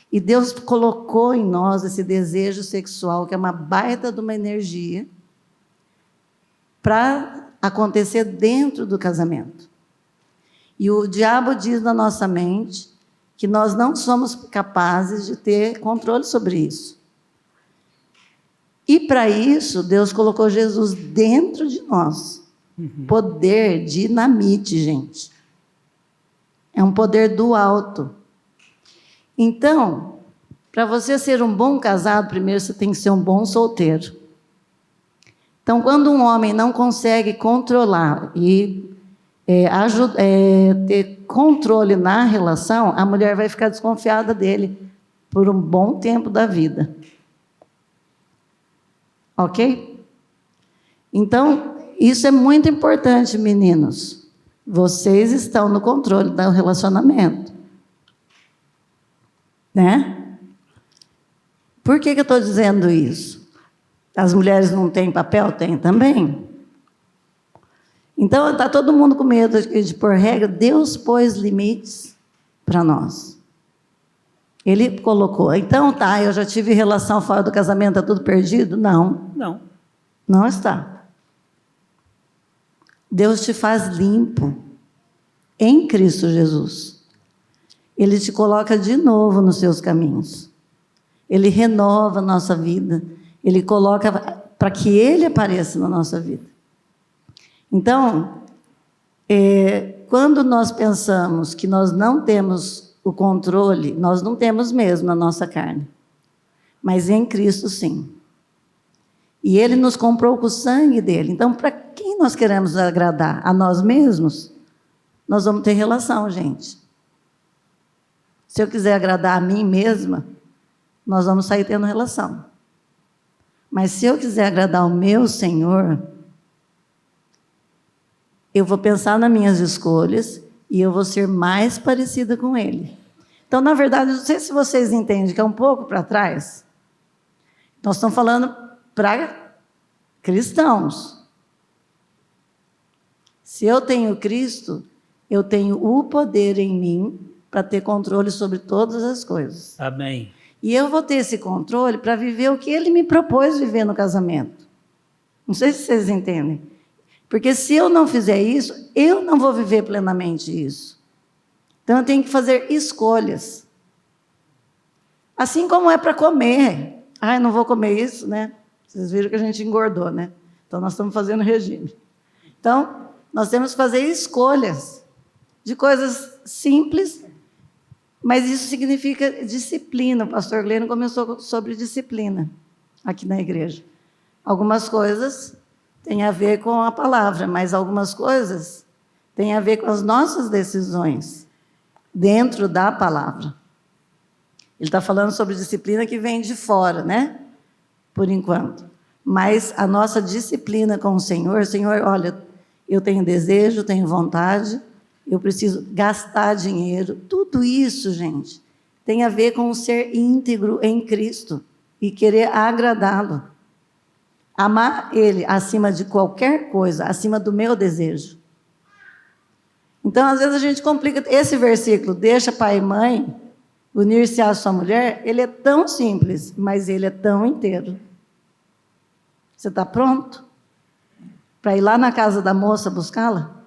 E Deus colocou em nós esse desejo sexual, que é uma baita de uma energia, para acontecer dentro do casamento. E o diabo diz na nossa mente que nós não somos capazes de ter controle sobre isso. E para isso, Deus colocou Jesus dentro de nós. Uhum. Poder dinamite, gente. É um poder do alto. Então, para você ser um bom casado, primeiro você tem que ser um bom solteiro. Então, quando um homem não consegue controlar e ter controle na relação, a mulher vai ficar desconfiada dele por um bom tempo da vida. Ok? Então, isso é muito importante, meninos. Vocês estão no controle do relacionamento. Né? Por que eu estou dizendo isso? As mulheres não têm papel? Tem também. Então, está todo mundo com medo de pôr regra. Deus pôs limites para nós. Ele colocou. Então, tá, eu já tive relação fora do casamento, está tudo perdido? Não. Não. Não está. Deus te faz limpo em Cristo Jesus. Ele te coloca de novo nos seus caminhos. Ele renova a nossa vida. Ele coloca para que Ele apareça na nossa vida. Então, quando nós pensamos que nós não temos o controle, nós não temos mesmo na nossa carne. Mas em Cristo, sim. E Ele nos comprou com o sangue dEle. Então, para quem nós queremos agradar? A nós mesmos? Nós vamos ter relação, gente. Se eu quiser agradar a mim mesma, nós vamos sair tendo relação. Mas se eu quiser agradar o meu Senhor, eu vou pensar nas minhas escolhas e eu vou ser mais parecida com Ele. Então, na verdade, não sei se vocês entendem que é um pouco para trás. Nós estamos falando para cristãos. Se eu tenho Cristo, eu tenho o poder em mim para ter controle sobre todas as coisas. Amém. E eu vou ter esse controle para viver o que Ele me propôs viver no casamento. Não sei se vocês entendem. Porque se eu não fizer isso, eu não vou viver plenamente isso. Então eu tenho que fazer escolhas. Assim como é para comer. Ah, eu não vou comer isso, né? Vocês viram que a gente engordou, né? Então nós estamos fazendo regime. Então, nós temos que fazer escolhas de coisas simples. Mas isso significa disciplina. O pastor Glênio começou sobre disciplina aqui na igreja. Algumas coisas têm a ver com a palavra, mas algumas coisas têm a ver com as nossas decisões dentro da palavra. Ele está falando sobre disciplina que vem de fora, né? Por enquanto. Mas a nossa disciplina com o Senhor, olha, eu tenho desejo, tenho vontade, eu preciso gastar dinheiro. Tudo isso, gente, tem a ver com o ser íntegro em Cristo e querer agradá-lo. Amar ele acima de qualquer coisa, acima do meu desejo. Então, às vezes a gente complica. Esse versículo, deixa pai e mãe, unir-se à sua mulher, ele é tão simples, mas ele é tão inteiro. Você está pronto para ir lá na casa da moça buscá-la?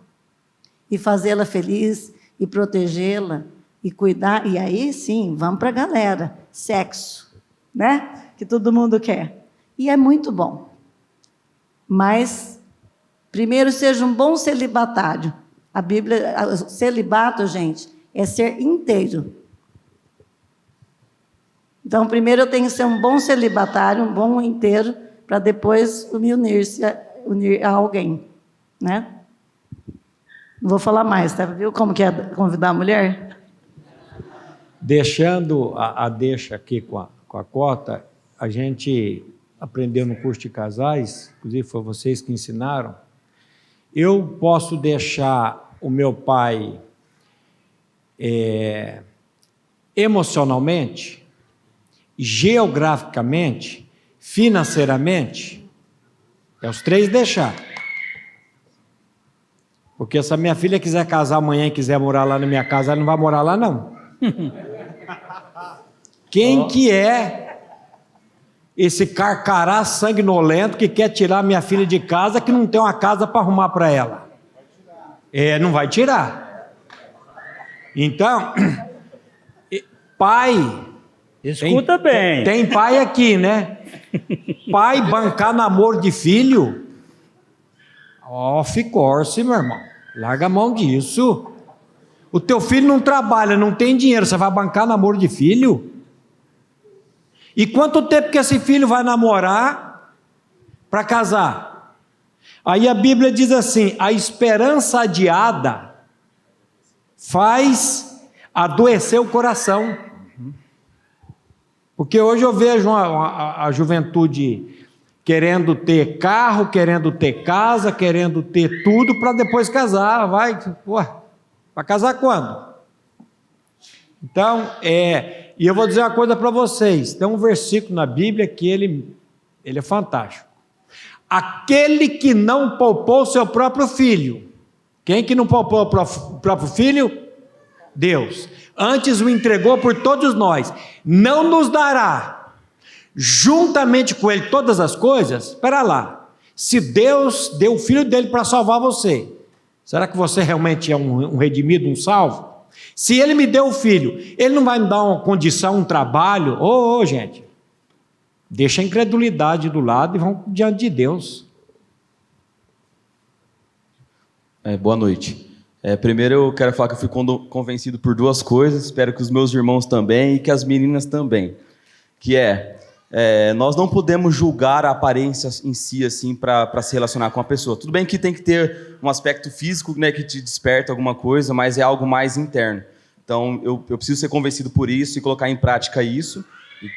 E fazê-la feliz, e protegê-la, e cuidar. E aí, sim, vamos para a galera. Sexo, né? Que todo mundo quer. E é muito bom. Mas, primeiro, seja um bom celibatário. A Bíblia, celibato, gente, é ser inteiro. Então, primeiro eu tenho que ser um bom celibatário, um bom inteiro, para depois me unir a alguém, né? Não vou falar mais, tá? Viu como que é convidar a mulher? Deixando a deixa aqui com a Cota, a gente aprendeu no curso de casais, inclusive foi vocês que ensinaram, eu posso deixar o meu pai emocionalmente, geograficamente, financeiramente, é os três deixar. Porque se a minha filha quiser casar amanhã e quiser morar lá na minha casa, ela não vai morar lá, não. Quem que é esse carcará sanguinolento que quer tirar minha filha de casa, que não tem uma casa para arrumar para ela? Não vai tirar. Então, pai... Escuta bem. Tem pai aqui, né? Pai bancar namoro de filho? Off-course, meu irmão. Larga a mão disso. O teu filho não trabalha, não tem dinheiro, você vai bancar namoro de filho? E quanto tempo que esse filho vai namorar para casar? Aí a Bíblia diz assim: a esperança adiada faz adoecer o coração. Porque hoje eu vejo a juventude querendo ter carro, querendo ter casa, querendo ter tudo para depois casar. Vai casar quando? Então, e eu vou dizer uma coisa para vocês, tem um versículo na Bíblia que ele é fantástico. Aquele que não poupou seu próprio filho. Quem que não poupou o próprio filho? Deus. Antes o entregou por todos nós. Não nos dará, juntamente com ele, todas as coisas? Espera lá. Se Deus deu o filho dele para salvar você, será que você realmente é um redimido, um salvo? Se ele me deu o filho, ele não vai me dar uma condição, um trabalho? Gente, deixa a incredulidade do lado e vamos diante de Deus. Boa noite. Primeiro eu quero falar que eu fui convencido por duas coisas, espero que os meus irmãos também e que as meninas também, que nós não podemos julgar a aparência em si assim, para se relacionar com a pessoa. Tudo bem que tem que ter um aspecto físico, né, que te desperta alguma coisa, mas é algo mais interno. Então eu preciso ser convencido por isso e colocar em prática isso, e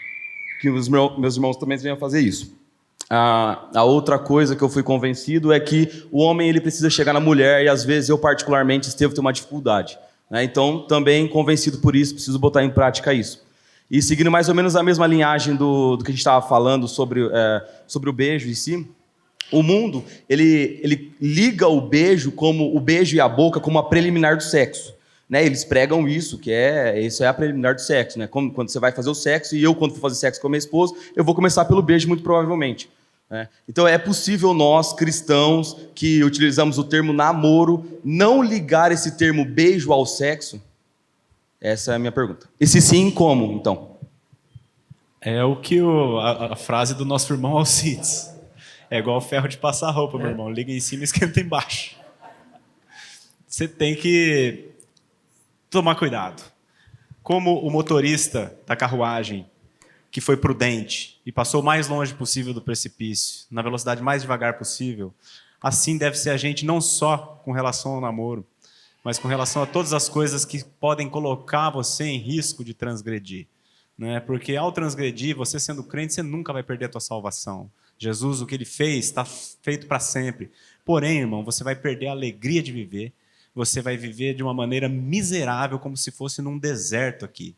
que os meus irmãos também venham fazer isso. A outra coisa que eu fui convencido é que o homem ele precisa chegar na mulher, e às vezes eu particularmente, Estevão, tenho uma dificuldade, né? Então também convencido por isso, preciso botar em prática isso. E seguindo mais ou menos a mesma linhagem do que a gente estava falando sobre o beijo em si, o mundo ele liga o beijo e a boca como a preliminar do sexo, né? Eles pregam isso, isso é a preliminar do sexo, né? Quando você vai fazer o sexo, e eu quando for fazer sexo com a minha esposa, eu vou começar pelo beijo muito provavelmente. Então é possível nós, cristãos, que utilizamos o termo namoro, não ligar esse termo beijo ao sexo? Essa é a minha pergunta. E se sim, como, então? É o que a frase do nosso irmão Alcides. É igual o ferro de passar roupa, meu irmão. Liga em cima e esquenta embaixo. Você tem que tomar cuidado. Como o motorista da carruagem, que foi prudente e passou o mais longe possível do precipício, na velocidade mais devagar possível, assim deve ser a gente não só com relação ao namoro, mas com relação a todas as coisas que podem colocar você em risco de transgredir. Né? Porque ao transgredir, você sendo crente, você nunca vai perder a tua salvação. Jesus, o que ele fez, está feito para sempre. Porém, irmão, você vai perder a alegria de viver, você vai viver de uma maneira miserável, como se fosse num deserto aqui.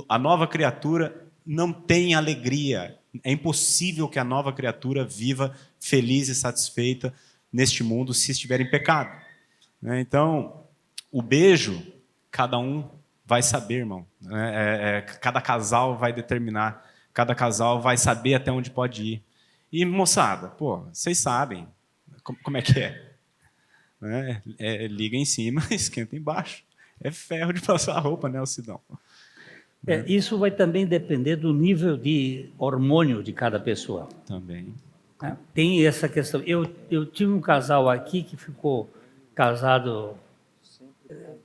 A nova criatura não tem alegria, É impossível que a nova criatura viva feliz e satisfeita neste mundo se estiver em pecado. Né? Então, o beijo, cada um vai saber, irmão. Cada casal vai determinar, cada casal vai saber até onde pode ir. E, moçada, pô, vocês sabem como é que é. Né? Liga em cima, esquenta embaixo. É ferro de passar a roupa, né, Alcidão? Isso vai também depender do nível de hormônio de cada pessoa. Também. Tem essa questão. Eu tive um casal aqui que ficou casado,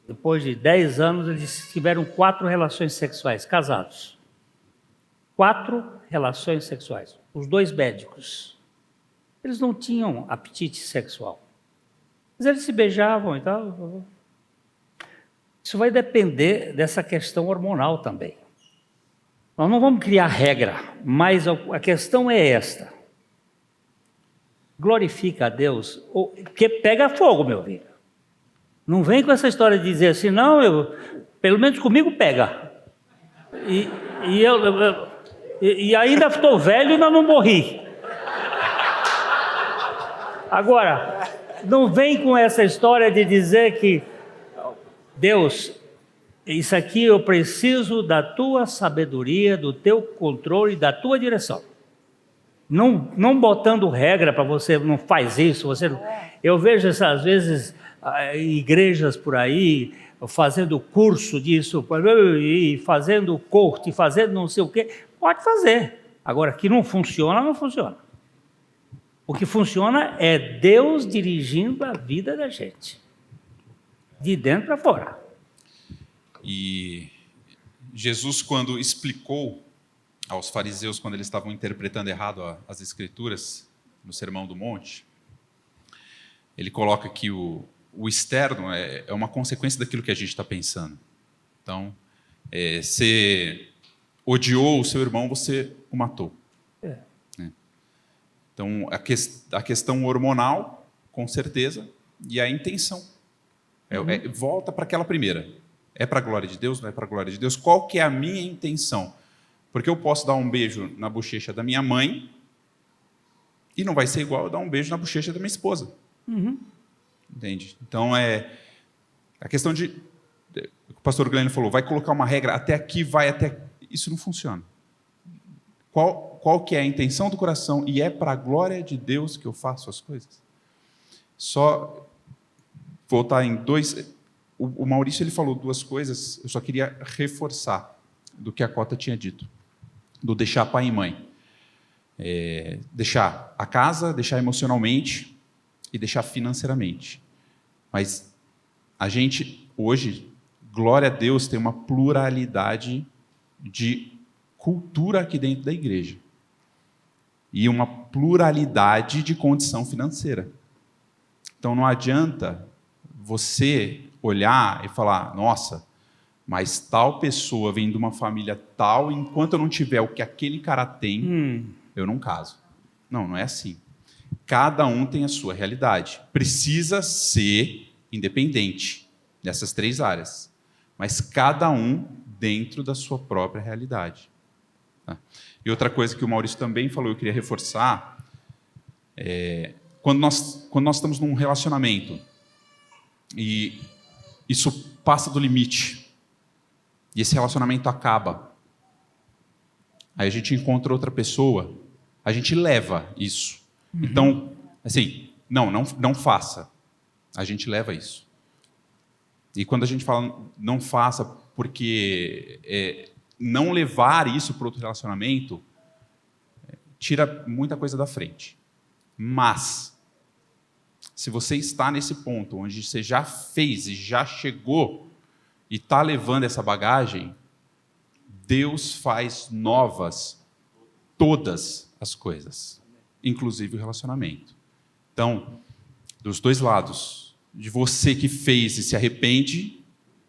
depois de 10 anos, eles tiveram 4 relações sexuais, casados. 4 relações sexuais. Os 2 médicos. Eles não tinham apetite sexual. Mas eles se beijavam e tal. Isso vai depender dessa questão hormonal também. Nós não vamos criar regra, mas a questão é esta. Glorifica a Deus, porque pega fogo, meu filho. Não vem com essa história de dizer assim, não, pelo menos comigo pega. E ainda estou velho e ainda não morri. Agora, não vem com essa história de dizer que Deus, isso aqui eu preciso da tua sabedoria, do teu controle, da tua direção. Não botando regra para você, não faz isso. Eu vejo às vezes igrejas por aí fazendo curso disso, e fazendo corte, fazendo não sei o quê. Pode fazer. Agora, que não funciona, não funciona. O que funciona é Deus dirigindo a vida da gente. De dentro para fora. E Jesus, quando explicou aos fariseus, quando eles estavam interpretando errado as Escrituras, no Sermão do Monte, ele coloca que o externo é uma consequência daquilo que a gente está pensando. Então, você odiou o seu irmão, você o matou. Então, a questão hormonal, com certeza, e a intenção. Volta para aquela primeira. É para a glória de Deus? Não é para a glória de Deus? Qual que é a minha intenção? Porque eu posso dar um beijo na bochecha da minha mãe e não vai ser igual eu dar um beijo na bochecha da minha esposa. Entende? Então, a questão de... O pastor Glenn falou, vai colocar uma regra, até aqui, vai até... Isso não funciona. Qual que é a intenção do coração? E é para a glória de Deus que eu faço as coisas? Só voltar em 2... O Maurício ele falou 2 coisas, eu só queria reforçar do que a Cota tinha dito, do deixar pai e mãe. Deixar a casa, deixar emocionalmente e deixar financeiramente. Mas a gente, hoje, glória a Deus, tem uma pluralidade de cultura aqui dentro da igreja. E uma pluralidade de condição financeira. Então não adianta você olhar e falar, nossa, mas tal pessoa vem de uma família tal, enquanto eu não tiver o que aquele cara tem, eu não caso. Não é assim. Cada um tem a sua realidade. Precisa ser independente nessas 3 áreas, mas cada um dentro da sua própria realidade. E outra coisa que o Maurício também falou, eu queria reforçar, quando nós estamos num relacionamento e isso passa do limite e esse relacionamento acaba, aí a gente encontra outra pessoa, a gente leva isso. Então, assim, não faça. A gente leva isso. E quando a gente fala não faça, porque não levar isso para outro relacionamento tira muita coisa da frente. Mas, se você está nesse ponto onde você já fez e já chegou e está levando essa bagagem, Deus faz novas todas as coisas, inclusive o relacionamento. Então, dos 2 lados, de você que fez e se arrepende,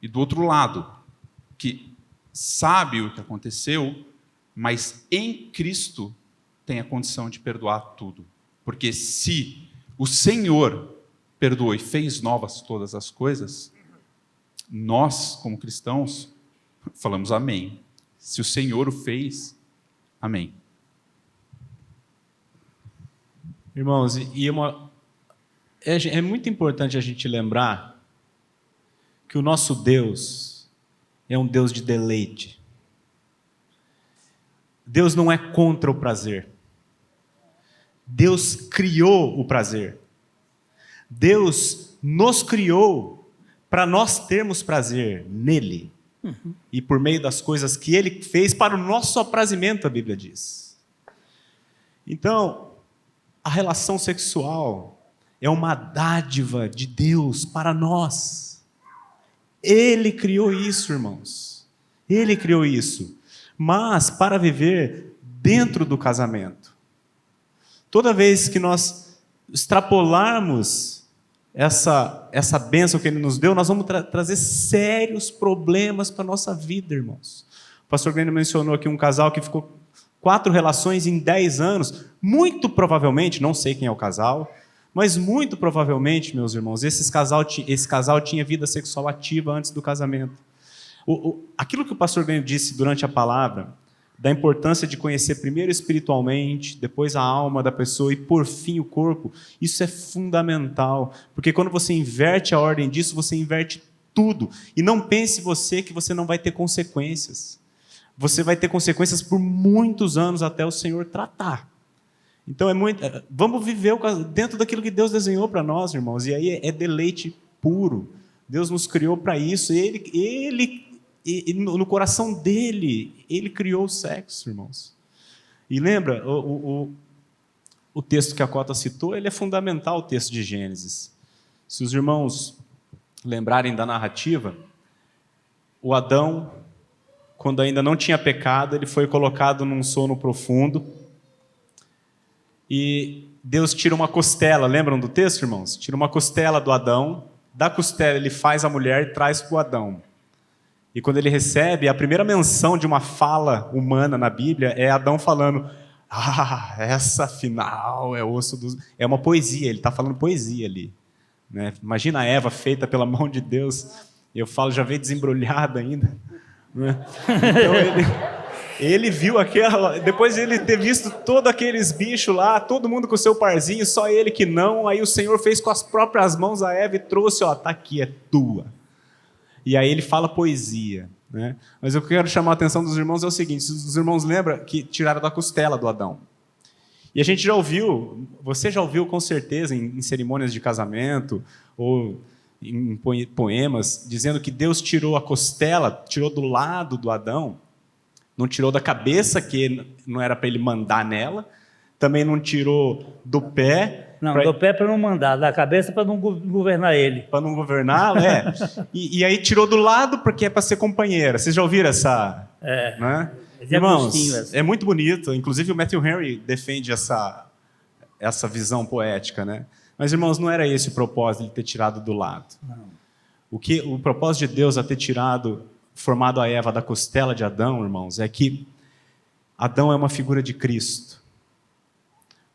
e do outro lado, que sabe o que aconteceu, mas em Cristo tem a condição de perdoar tudo. Porque se o Senhor perdoou e fez novas todas as coisas, nós, como cristãos, falamos amém. Se o Senhor o fez, amém. Irmãos, é muito importante a gente lembrar que o nosso Deus é um Deus de deleite. Deus não é contra o prazer. Deus criou o prazer. Deus nos criou para nós termos prazer nele. E por meio das coisas que ele fez para o nosso aprazimento, a Bíblia diz. Então, a relação sexual é uma dádiva de Deus para nós. Ele criou isso, irmãos. Ele criou isso. Mas para viver dentro do casamento. Toda vez que nós extrapolarmos essa bênção que ele nos deu, nós vamos trazer sérios problemas para a nossa vida, irmãos. O pastor Glênio mencionou aqui um casal que ficou 4 relações em 10 anos. Muito provavelmente, não sei quem é o casal, mas muito provavelmente, meus irmãos, esse casal tinha vida sexual ativa antes do casamento. Aquilo que o pastor Glênio disse durante a palavra, da importância de conhecer primeiro espiritualmente, depois a alma da pessoa e, por fim, o corpo, isso é fundamental. Porque quando você inverte a ordem disso, você inverte tudo. E não pense você que você não vai ter consequências. Você vai ter consequências por muitos anos até o Senhor tratar. Então, vamos viver dentro daquilo que Deus desenhou para nós, irmãos. E aí é deleite puro. Deus nos criou para isso. E no coração dele, ele criou o sexo, irmãos. E lembra, o texto que a Cota citou, ele é fundamental, o texto de Gênesis. Se os irmãos lembrarem da narrativa, o Adão, quando ainda não tinha pecado, ele foi colocado num sono profundo. E Deus tira uma costela, lembram do texto, irmãos? Tira uma costela do Adão, da costela ele faz a mulher e traz para o Adão. E quando ele recebe, a primeira menção de uma fala humana na Bíblia é Adão falando: essa afinal é osso dos... É uma poesia, ele está falando poesia ali. Né? Imagina a Eva feita pela mão de Deus. Eu falo, já veio desembrulhada ainda. Né? Então ele viu aquela... Depois de ele ter visto todos aqueles bichos lá, todo mundo com o seu parzinho, só ele que não. Aí o Senhor fez com as próprias mãos a Eva e trouxe, tá aqui, é tua. E aí ele fala poesia. Né? Mas eu quero chamar a atenção dos irmãos é o seguinte: os irmãos lembram que tiraram da costela do Adão. E a gente já ouviu, você já ouviu com certeza em cerimônias de casamento ou em poemas, dizendo que Deus tirou a costela, tirou do lado do Adão, não tirou da cabeça, que não era para ele mandar nela, também não tirou do pé. Não, do pé para não mandar, da cabeça para não governar ele. Para não governar, e aí tirou do lado porque é para ser companheira. Vocês já ouviram essa? Né? Irmãos, é muito bonito. Inclusive o Matthew Henry defende essa visão poética, né? Mas, irmãos, não era esse o propósito de ter tirado do lado. Não. O propósito de Deus a ter formado a Eva da costela de Adão, irmãos, é que Adão é uma figura de Cristo.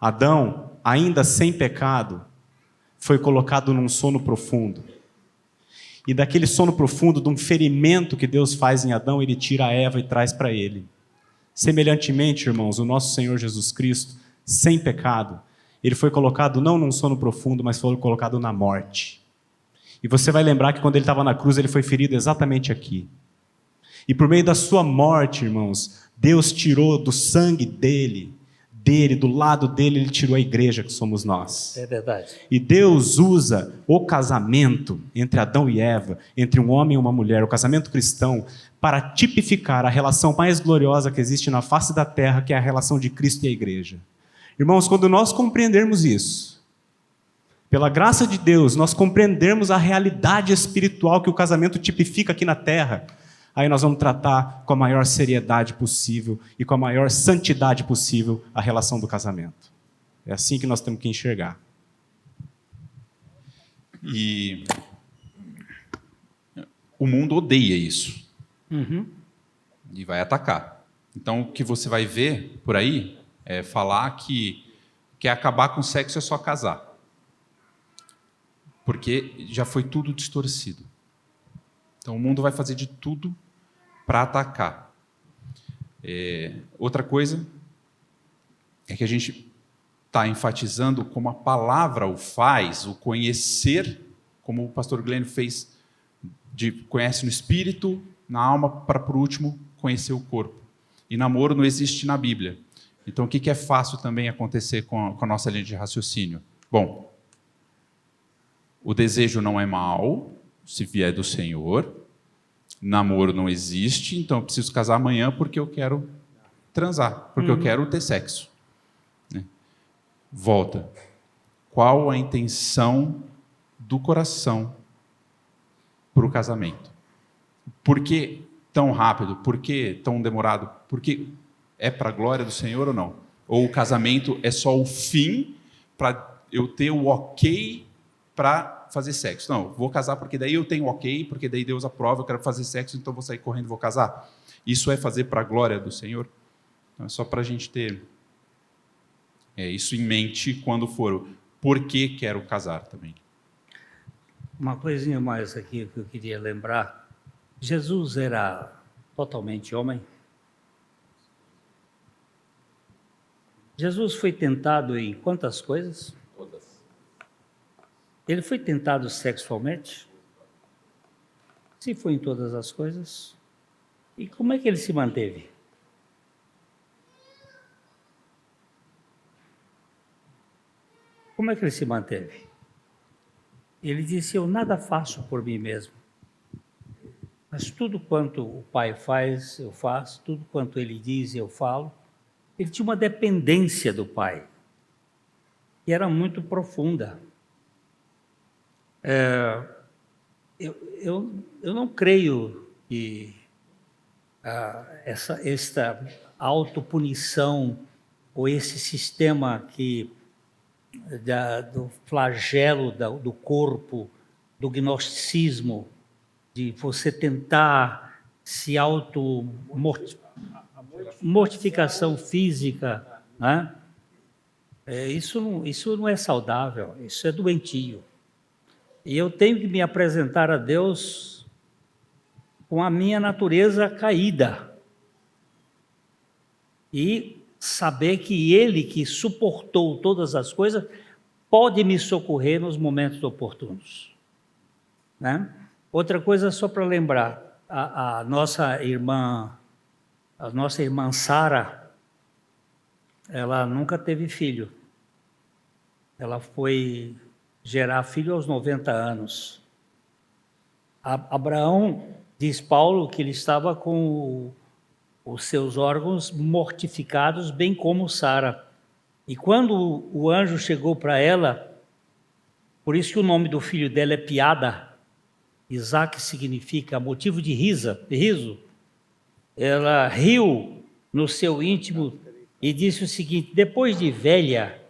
Adão, ainda sem pecado, foi colocado num sono profundo. E daquele sono profundo, de um ferimento que Deus faz em Adão, ele tira a Eva e traz para ele. Semelhantemente, irmãos, o nosso Senhor Jesus Cristo, sem pecado, ele foi colocado não num sono profundo, mas foi colocado na morte. E você vai lembrar que quando ele estava na cruz, ele foi ferido exatamente aqui. E por meio da sua morte, irmãos, Deus tirou do sangue dele, do lado dele, ele tirou a igreja que somos nós. É verdade. E Deus usa o casamento entre Adão e Eva, entre um homem e uma mulher, o casamento cristão, para tipificar a relação mais gloriosa que existe na face da terra, que é a relação de Cristo e a igreja. Irmãos, quando nós compreendermos isso, pela graça de Deus, nós compreendermos a realidade espiritual que o casamento tipifica aqui na terra, aí nós vamos tratar com a maior seriedade possível e com a maior santidade possível a relação do casamento. É assim que nós temos que enxergar. E o mundo odeia isso. E vai atacar. Então, o que você vai ver por aí é falar que quer acabar com o sexo é só casar. Porque já foi tudo distorcido. Então, o mundo vai fazer de tudo para atacar. Outra coisa é que a gente está enfatizando como a palavra o faz, o conhecer, como o pastor Glênio fez, de conhece no espírito, na alma, para por último conhecer o corpo. E namoro não existe na Bíblia. Então, o que é fácil também acontecer com a nossa linha de raciocínio? Bom, o desejo não é mal, se vier do Senhor. Namoro não existe, então eu preciso casar amanhã porque eu quero transar, porque eu quero ter sexo. Volta. Qual a intenção do coração para o casamento? Por que tão rápido? Por que tão demorado? Porque é para a glória do Senhor ou não? Ou o casamento é só o fim para eu ter o ok para fazer sexo? Não, vou casar porque daí eu tenho ok, porque daí Deus aprova, eu quero fazer sexo, então vou sair correndo e vou casar. Isso é fazer para a glória do Senhor? Então, é só para a gente ter isso em mente quando for. Por que quero casar também? Uma coisinha mais aqui que eu queria lembrar. Jesus era totalmente homem. Jesus foi tentado em quantas coisas? Todas. Ele foi tentado sexualmente? Se foi em todas as coisas. E como é que ele se manteve? Como é que ele se manteve? Ele disse, eu nada faço por mim mesmo. Mas tudo quanto o Pai faz, eu faço. Tudo quanto Ele diz, eu falo. Ele tinha uma dependência do Pai, que era muito profunda. Eu não creio que esta autopunição ou esse sistema do flagelo do corpo, do gnosticismo, de você tentar se mortificação física, né? Isso não é saudável, isso é doentio. E eu tenho que me apresentar a Deus com a minha natureza caída e saber que Ele, que suportou todas as coisas, pode me socorrer nos momentos oportunos, né? Outra coisa, só para lembrar, a nossa irmã Sara, ela nunca teve filho. Ela foi gerar filho aos 90 anos. Abraão, diz Paulo, que ele estava com os seus órgãos mortificados, bem como Sara. E quando o anjo chegou para ela, por isso que o nome do filho dela é Piada, Isaac significa motivo de riso, ela riu no seu íntimo e disse o seguinte, depois de velha,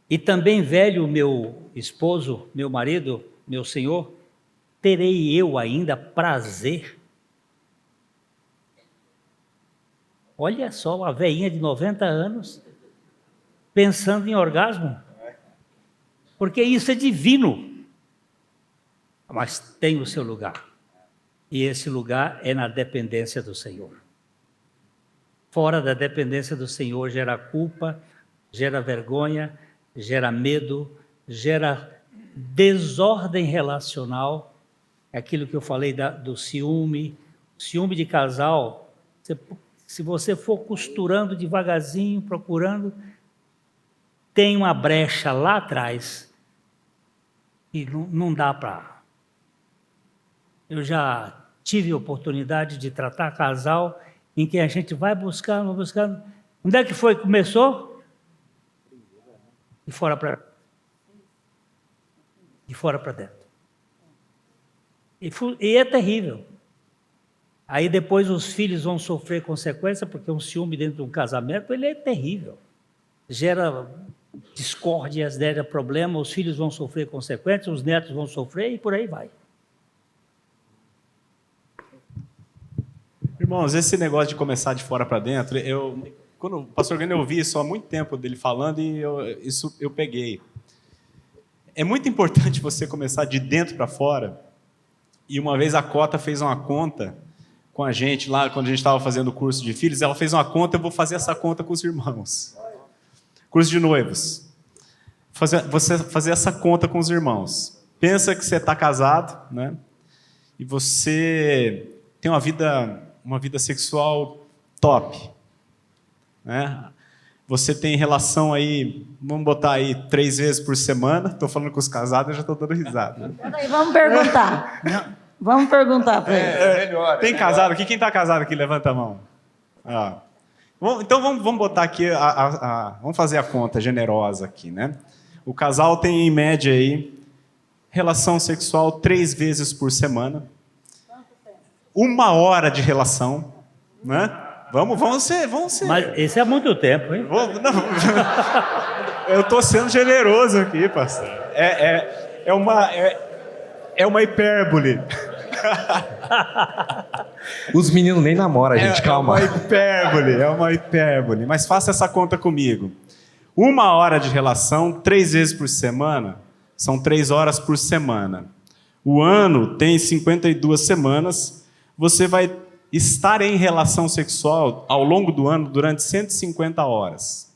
e também velho meu esposo, meu marido, meu senhor, terei eu ainda prazer? Olha só, uma velhinha de 90 anos pensando em orgasmo, porque isso é divino, mas tem o seu lugar, e esse lugar é na dependência do Senhor. Fora da dependência do Senhor gera culpa, gera vergonha, gera medo, gera desordem relacional, aquilo que eu falei do ciúme de casal. Se você for costurando devagarzinho, procurando, tem uma brecha lá atrás e não dá para. Eu já tive a oportunidade de tratar casal em que a gente vai buscando. Onde é que foi que começou? De fora para dentro. E é terrível. Aí depois os filhos vão sofrer consequência, porque um ciúme dentro de um casamento, ele é terrível. Gera discórdias, gera problema, os filhos vão sofrer consequências, os netos vão sofrer e por aí vai. Irmãos, esse negócio de começar de fora para dentro, quando o pastor Glênio, eu ouvi isso há muito tempo dele falando e isso eu peguei. É muito importante você começar de dentro para fora. E uma vez a Cota fez uma conta com a gente lá, quando a gente estava fazendo o curso de filhos, ela fez uma conta, eu vou fazer essa conta com os irmãos. Curso de noivos. você fazer essa conta com os irmãos. Pensa que você está casado, né? E você tem uma vida sexual top, né? Você tem relação aí, vamos botar aí 3 vezes por semana. Estou falando com os casados, eu já estou dando risada. Peraí, vamos perguntar. Vamos perguntar para ele. Tem casado aqui? Quem está casado aqui? Levanta a mão. Então vamos botar aqui, vamos fazer a conta generosa aqui, né? O casal tem em média aí relação sexual 3 vezes por semana. 1 hora de relação, né? Vamos ser. Mas esse é muito tempo, hein? Eu estou sendo generoso aqui, pastor. É uma hipérbole. Os meninos nem namoram, gente, calma. É uma hipérbole. Mas faça essa conta comigo. 1 hora de relação, 3 vezes por semana, são 3 horas por semana. O ano tem 52 semanas. Você vai estar em relação sexual ao longo do ano durante 150 horas.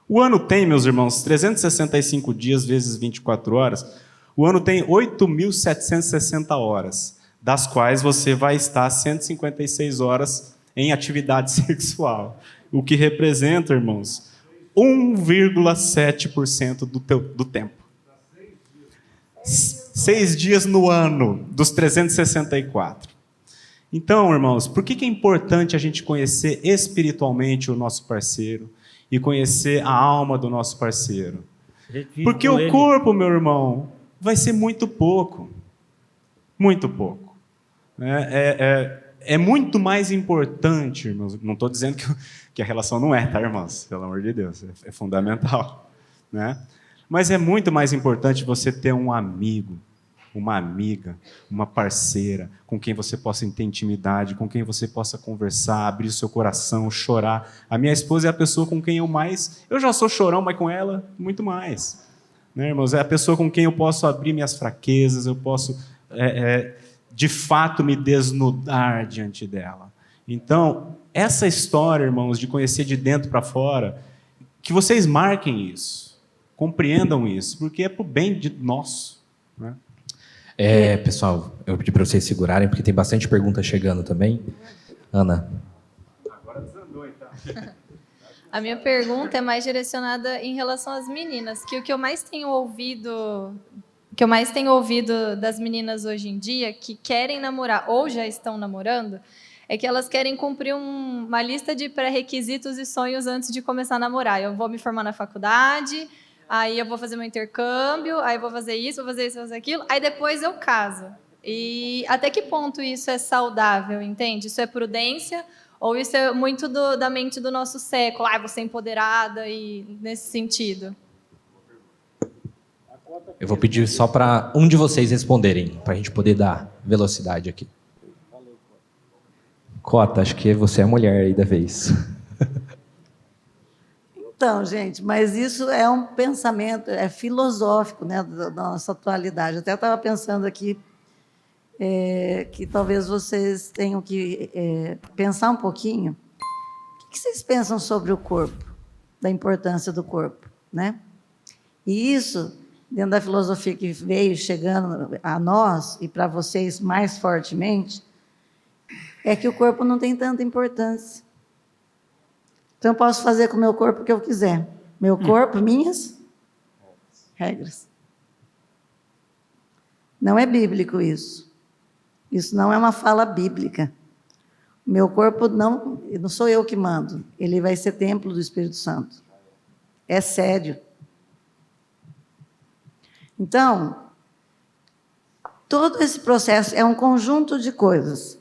O ano tem, meus irmãos, 365 dias vezes 24 horas. O ano tem 8.760 horas, das quais você vai estar 156 horas em atividade sexual. O que representa, irmãos, 1,7% do tempo. 6 dias no ano, dos 364. Então, irmãos, por que é importante a gente conhecer espiritualmente o nosso parceiro e conhecer a alma do nosso parceiro? Porque o corpo, meu irmão, vai ser muito pouco. Muito pouco. É muito mais importante, irmãos. Não estou dizendo que a relação não é, tá, irmãos? Pelo amor de Deus, é fundamental, né? Mas é muito mais importante você ter um amigo, uma amiga, uma parceira, com quem você possa ter intimidade, com quem você possa conversar, abrir o seu coração, chorar. A minha esposa é a pessoa com quem eu já sou chorão, mas com ela, muito mais. Né, irmãos? É a pessoa com quem eu posso abrir minhas fraquezas, eu posso, de fato, me desnudar diante dela. Então, essa história, irmãos, de conhecer de dentro para fora, que vocês marquem isso, compreendam isso, porque é para o bem de nós, né? Pessoal, eu pedi para vocês segurarem, porque tem bastante pergunta chegando também. Ana. Agora desandou, então. A minha pergunta é mais direcionada em relação às meninas, que o que eu mais tenho ouvido das meninas hoje em dia, que querem namorar ou já estão namorando, é que elas querem cumprir uma lista de pré-requisitos e sonhos antes de começar a namorar. Eu vou me formar na faculdade, aí eu vou fazer meu intercâmbio, aí eu vou fazer isso, vou fazer isso, vou fazer aquilo, aí depois eu caso. E até que ponto isso é saudável, entende? Isso é prudência ou isso é muito da mente do nosso século? Vou ser empoderada e nesse sentido. Eu vou pedir só para um de vocês responderem, para a gente poder dar velocidade aqui. Cota, acho que você é a mulher aí da vez. Então, gente, mas isso é um pensamento filosófico, né, da nossa atualidade. Eu até estava pensando aqui que talvez vocês tenham que pensar um pouquinho. O que vocês pensam sobre o corpo, da importância do corpo, né? E isso, dentro da filosofia que veio chegando a nós e para vocês mais fortemente, é que o corpo não tem tanta importância. Então, eu posso fazer com o meu corpo o que eu quiser. Meu corpo, minhas regras. Não é bíblico isso. Isso não é uma fala bíblica. O meu corpo não sou eu que mando. Ele vai ser templo do Espírito Santo. É sério. Então, todo esse processo é um conjunto de coisas.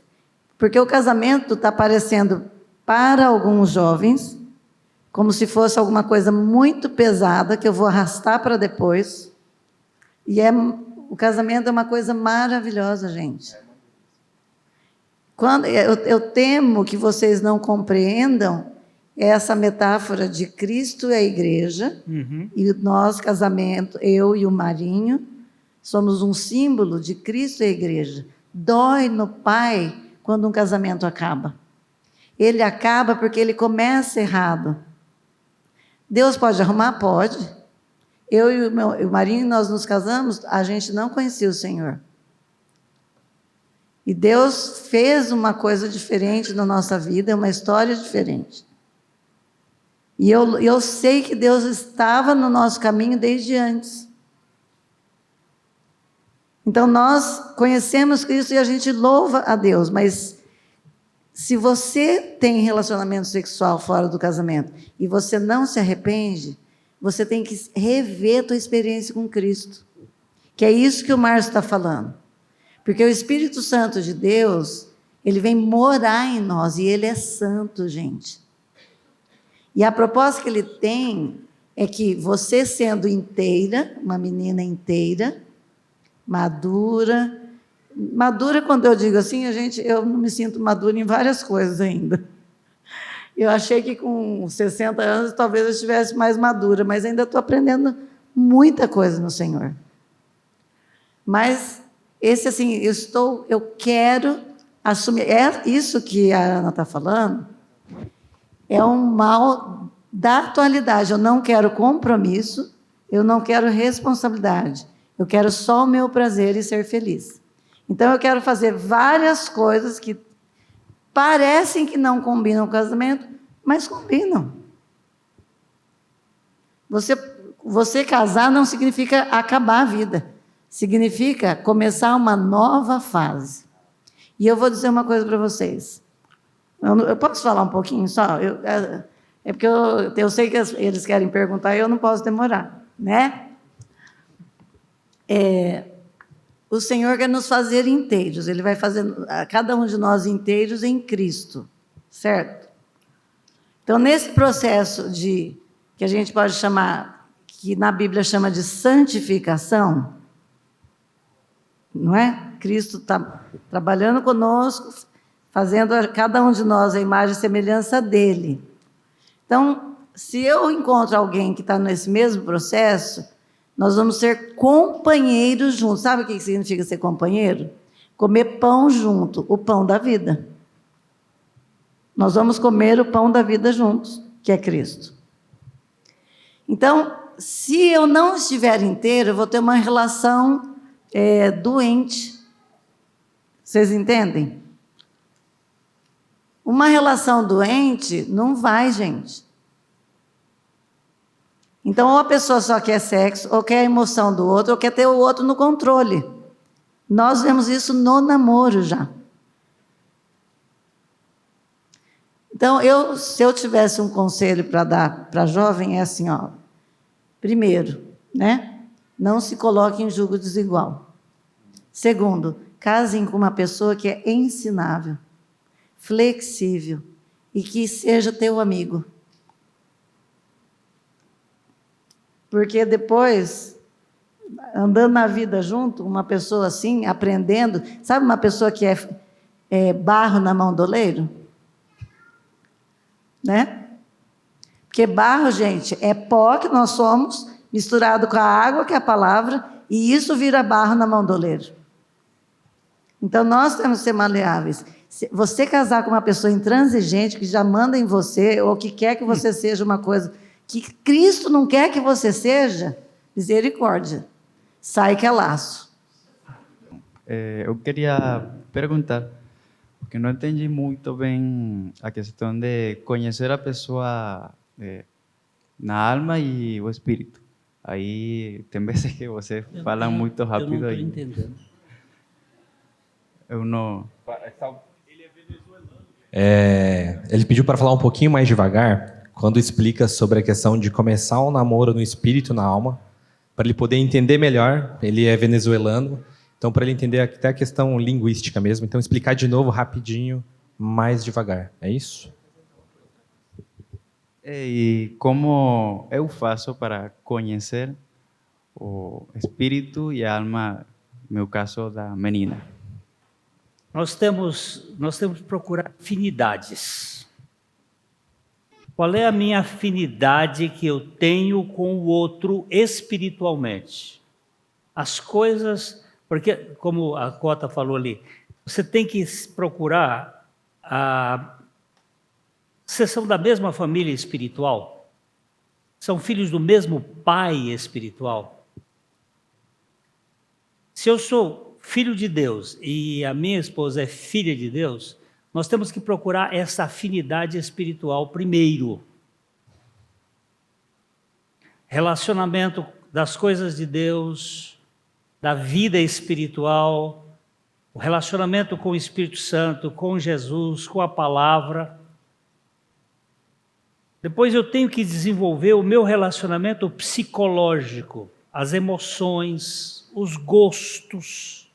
Porque o casamento está parecendo, para alguns jovens, como se fosse alguma coisa muito pesada que eu vou arrastar para depois. E o casamento é uma coisa maravilhosa, gente. Quando eu temo que vocês não compreendam essa metáfora de Cristo e a igreja, e nós, casamento, eu e o Marinho, somos um símbolo de Cristo e a igreja. Dói no pai quando um casamento acaba. Ele acaba porque ele começa errado. Deus pode arrumar? Pode. eu e o Marinho, nós nos casamos, a gente não conhecia o Senhor. E Deus fez uma coisa diferente na nossa vida, uma história diferente. E eu sei que Deus estava no nosso caminho desde antes. Então, nós conhecemos Cristo e a gente louva a Deus, mas se você tem relacionamento sexual fora do casamento e você não se arrepende, você tem que rever a tua experiência com Cristo. Que é isso que o Márcio está falando. Porque o Espírito Santo de Deus, ele vem morar em nós e ele é santo, gente. E a proposta que ele tem é que você sendo inteira, uma menina inteira, madura quando eu digo assim, eu não me sinto madura em várias coisas ainda. Eu achei que com 60 anos talvez eu estivesse mais madura, mas ainda estou aprendendo muita coisa no Senhor. Mas esse assim, eu quero assumir, é isso que a Ana está falando, é um mal da atualidade. Eu não quero compromisso, eu não quero responsabilidade, eu quero só o meu prazer e ser feliz. Então eu quero fazer várias coisas que parecem que não combinam com o casamento, mas combinam. Você casar não significa acabar a vida. Significa começar uma nova fase. E eu vou dizer uma coisa para vocês. Eu posso falar um pouquinho só? É porque eu sei que eles querem perguntar e eu não posso demorar, né? O Senhor quer nos fazer inteiros. Ele vai fazer cada um de nós inteiros em Cristo, certo? Então, nesse processo que a gente pode chamar, que na Bíblia chama de santificação, não é? Cristo está trabalhando conosco, fazendo a cada um de nós a imagem e semelhança dele. Então, se eu encontro alguém que está nesse mesmo processo, nós vamos ser companheiros juntos. Sabe o que significa ser companheiro? Comer pão junto, o pão da vida. Nós vamos comer o pão da vida juntos, que é Cristo. Então, se eu não estiver inteiro, eu vou ter uma relação doente. Vocês entendem? Uma relação doente não vai, gente. Então, ou a pessoa só quer sexo, ou quer a emoção do outro, ou quer ter o outro no controle. Nós vemos isso no namoro já. Então, se eu tivesse um conselho para dar para a jovem, é assim, ó. Primeiro, né? Não se coloque em julgo desigual. Segundo, casem com uma pessoa que é ensinável, flexível e que seja teu amigo. Porque depois, andando na vida junto, uma pessoa assim, aprendendo, sabe uma pessoa que é barro na mão do oleiro? Né? Porque barro, gente, é pó que nós somos, misturado com a água, que é a palavra, e isso vira barro na mão do oleiro. Então, nós temos que ser maleáveis. Se você casar com uma pessoa intransigente, que já manda em você, ou que quer que você seja uma coisa que Cristo não quer que você seja, misericórdia. Sai que é laço. Eu queria perguntar, porque não entendi muito bem a questão de conhecer a pessoa na alma e o espírito. Aí tem vezes que você fala muito rápido. Eu não estou entendendo. Eu não... Ele pediu para falar um pouquinho mais devagar quando explica sobre a questão de começar um namoro no espírito e na alma, para ele poder entender melhor. Ele é venezuelano, então para ele entender até a questão linguística mesmo. Então explicar de novo rapidinho, mais devagar. É isso? E como eu faço para conhecer o espírito e a alma, no meu caso, da menina? Nós temos que procurar afinidades. Qual é a minha afinidade que eu tenho com o outro espiritualmente? As coisas, porque, como a Cota falou ali, você tem que procurar a seção da mesma família espiritual. são filhos do mesmo pai espiritual. Se eu sou filho de Deus e a minha esposa é filha de Deus, nós temos que procurar essa afinidade espiritual primeiro. Relacionamento das coisas de Deus, da vida espiritual, o relacionamento com o Espírito Santo, com Jesus, com a palavra. Depois eu tenho que desenvolver o meu relacionamento psicológico, as emoções, os gostos.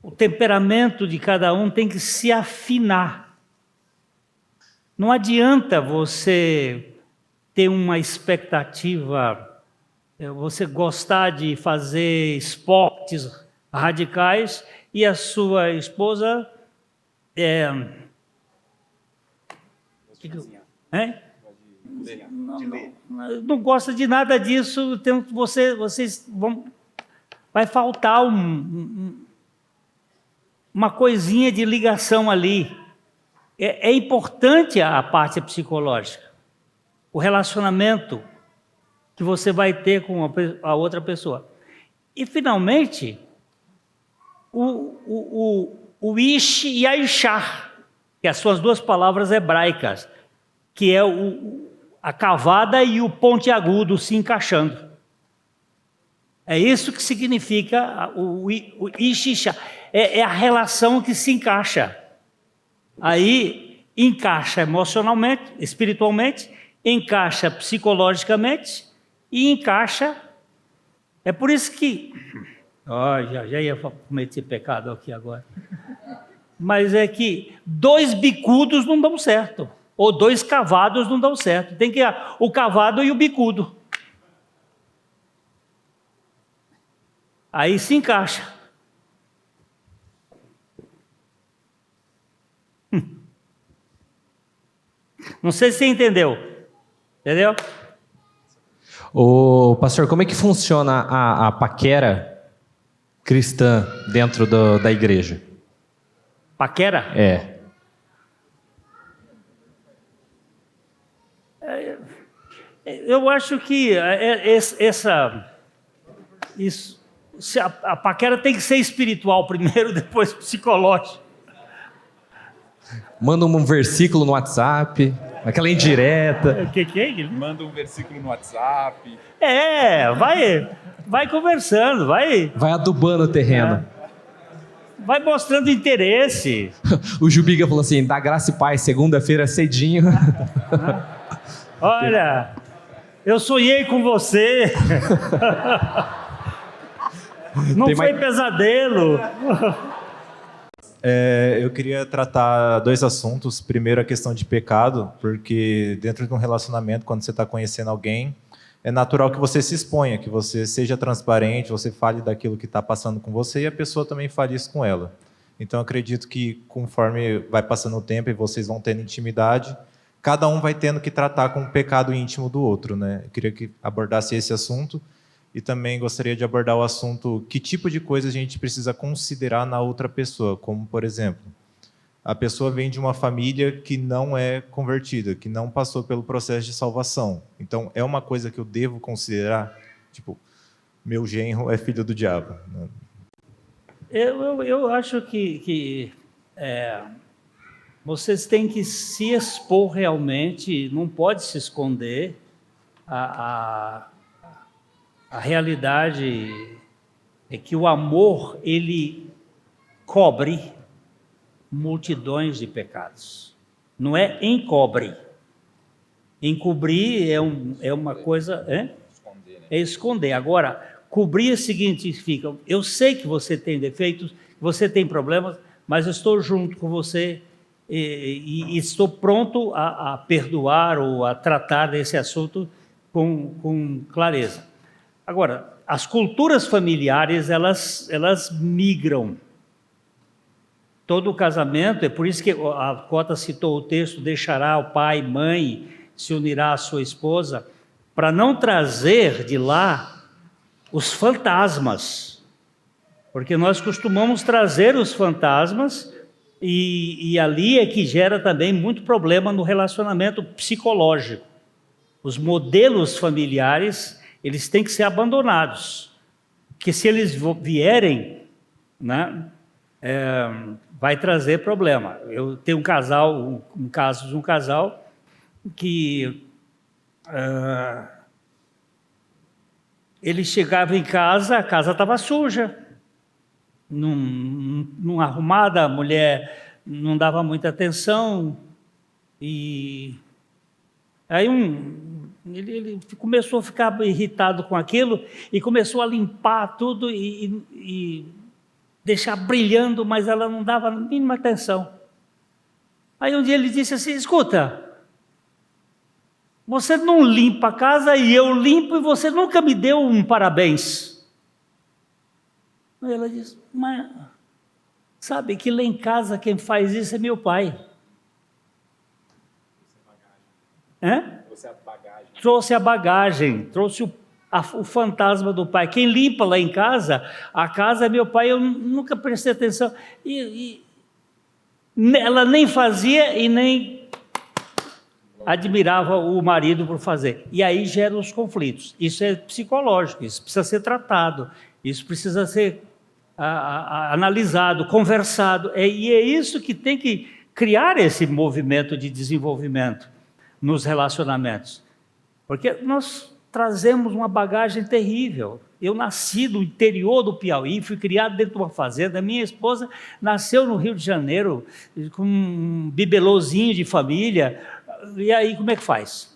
O temperamento de cada um tem que se afinar. Não adianta você ter uma expectativa, você gostar de fazer esportes radicais e a sua esposa não gosta de nada disso. Vocês vão, vai faltar uma coisinha de ligação ali. É importante a parte psicológica, o relacionamento que você vai ter com a outra pessoa. E, finalmente, o Ish e a Ishar, que são as duas palavras hebraicas, que é a cavada e o pontiagudo se encaixando. É isso que significa o Ish e Ishar. É a relação que se encaixa. Aí encaixa emocionalmente, espiritualmente, encaixa psicologicamente e encaixa. É por isso que... já ia cometer pecado aqui agora. Mas é que 2 bicudos não dão certo. Ou 2 cavados não dão certo. Tem que o cavado e o bicudo. Aí se encaixa. Não sei se você entendeu. Entendeu? Ô, pastor, como é que funciona a paquera cristã dentro da igreja? Paquera? É. Eu acho que a paquera tem que ser espiritual primeiro, depois psicológico. Manda um versículo no WhatsApp, aquela indireta. O que é, Guilherme? Manda um versículo no WhatsApp. Vai conversando, vai adubando o terreno. Vai mostrando interesse. O Jubiga falou assim, dá graça e paz, segunda-feira cedinho. Olha, eu sonhei com você. Não foi pesadelo. Eu queria tratar 2 assuntos. Primeiro, a questão de pecado, porque dentro de um relacionamento, quando você está conhecendo alguém, é natural que você se exponha, que você seja transparente, você fale daquilo que está passando com você e a pessoa também fale isso com ela. Então, eu acredito que conforme vai passando o tempo e vocês vão tendo intimidade, cada um vai tendo que tratar com o pecado íntimo do outro, né? Eu queria que abordasse esse assunto. E também gostaria de abordar o assunto, que tipo de coisa a gente precisa considerar na outra pessoa, como, por exemplo, a pessoa vem de uma família que não é convertida, que não passou pelo processo de salvação. Então, é uma coisa que eu devo considerar? Tipo, meu genro é filho do diabo. Eu acho que vocês têm que se expor realmente, não pode se esconder. A realidade é que o amor, ele cobre multidões de pecados. Não é encobre. Encobrir é uma coisa... É esconder. Agora, cobrir significa, eu sei que você tem defeitos, você tem problemas, mas eu estou junto com você e estou pronto a perdoar ou a tratar desse assunto com clareza. Agora, as culturas familiares, elas migram. Todo o casamento, é por isso que a Cota citou o texto, deixará o pai e mãe, se unirá à sua esposa, para não trazer de lá os fantasmas. Porque nós costumamos trazer os fantasmas e ali é que gera também muito problema no relacionamento psicológico. Os modelos familiares, eles têm que ser abandonados. Porque se eles vierem, né, vai trazer problema. Eu tenho um caso de um casal que ele chegava em casa, a casa estava suja, não arrumada, a mulher não dava muita atenção, e aí ele começou a ficar irritado com aquilo e começou a limpar tudo e deixar brilhando, mas ela não dava a mínima atenção. Aí um dia ele disse assim: escuta, você não limpa a casa e eu limpo e você nunca me deu um parabéns. Aí ela disse: mas sabe que lá em casa quem faz isso é meu pai. Trouxe a bagagem, trouxe o fantasma do pai. Quem limpa lá em casa, a casa é meu pai, eu nunca prestei atenção. Ela nem fazia e nem admirava o marido por fazer. E aí geram os conflitos. Isso é psicológico, isso precisa ser tratado, isso precisa ser analisado, conversado. E é isso que tem que criar esse movimento de desenvolvimento nos relacionamentos. Porque nós trazemos uma bagagem terrível. Eu nasci no interior do Piauí, fui criado dentro de uma fazenda, minha esposa nasceu no Rio de Janeiro, com um bibelôzinho de família. E aí como é que faz?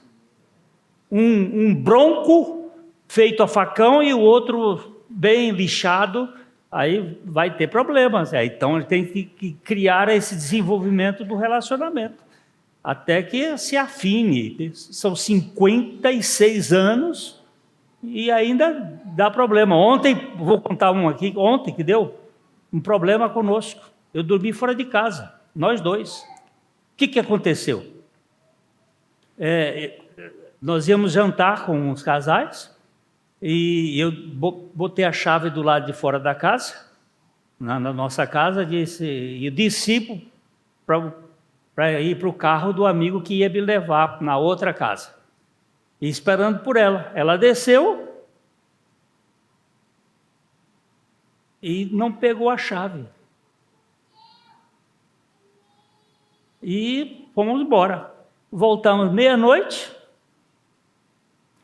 Um bronco feito a facão e o outro bem lixado, aí vai ter problemas. Então tem que criar esse desenvolvimento do relacionamento, até que se afine. São 56 anos e ainda dá problema. Ontem, vou contar um aqui, ontem que deu um problema conosco. Eu dormi fora de casa, nós dois. O que aconteceu? Nós íamos jantar com os casais e eu botei a chave do lado de fora da casa, na nossa casa, e desci para ir para o carro do amigo que ia me levar na outra casa, e esperando por ela. Ela desceu e não pegou a chave. E fomos embora. Voltamos meia-noite,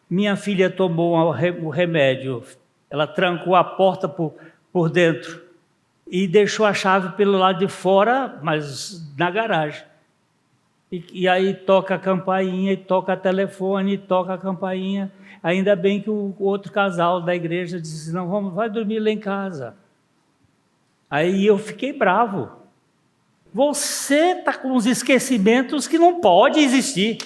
minha filha tomou o remédio, ela trancou a porta por dentro e deixou a chave pelo lado de fora, mas na garagem. E aí toca a campainha, e toca o telefone, e toca a campainha. Ainda bem que o outro casal da igreja disse: não, vai dormir lá em casa. Aí eu fiquei bravo. Você está com uns esquecimentos que não pode existir.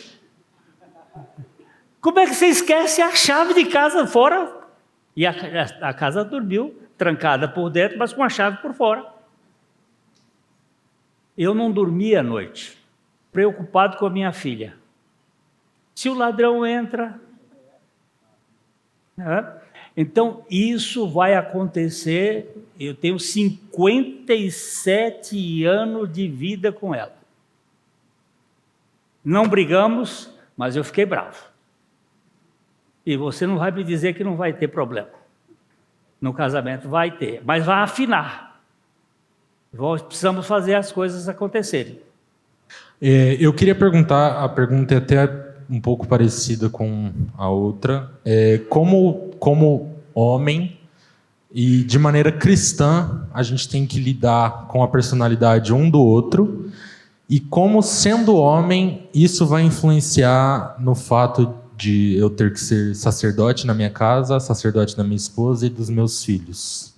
Como é que você esquece a chave de casa fora? E a casa dormiu, trancada por dentro, mas com a chave por fora. Eu não dormi à noite, preocupado com a minha filha. Se o ladrão entra... Então, isso vai acontecer. Eu tenho 57 anos de vida com ela. Não brigamos, mas eu fiquei bravo. E você não vai me dizer que não vai ter problema. No casamento vai ter, mas vai afinar. Precisamos fazer as coisas acontecerem. Eu queria perguntar, a pergunta é até um pouco parecida com a outra. Como homem e de maneira cristã, a gente tem que lidar com a personalidade um do outro, e como, sendo homem, isso vai influenciar no fato de eu ter que ser sacerdote na minha casa, sacerdote da minha esposa e dos meus filhos.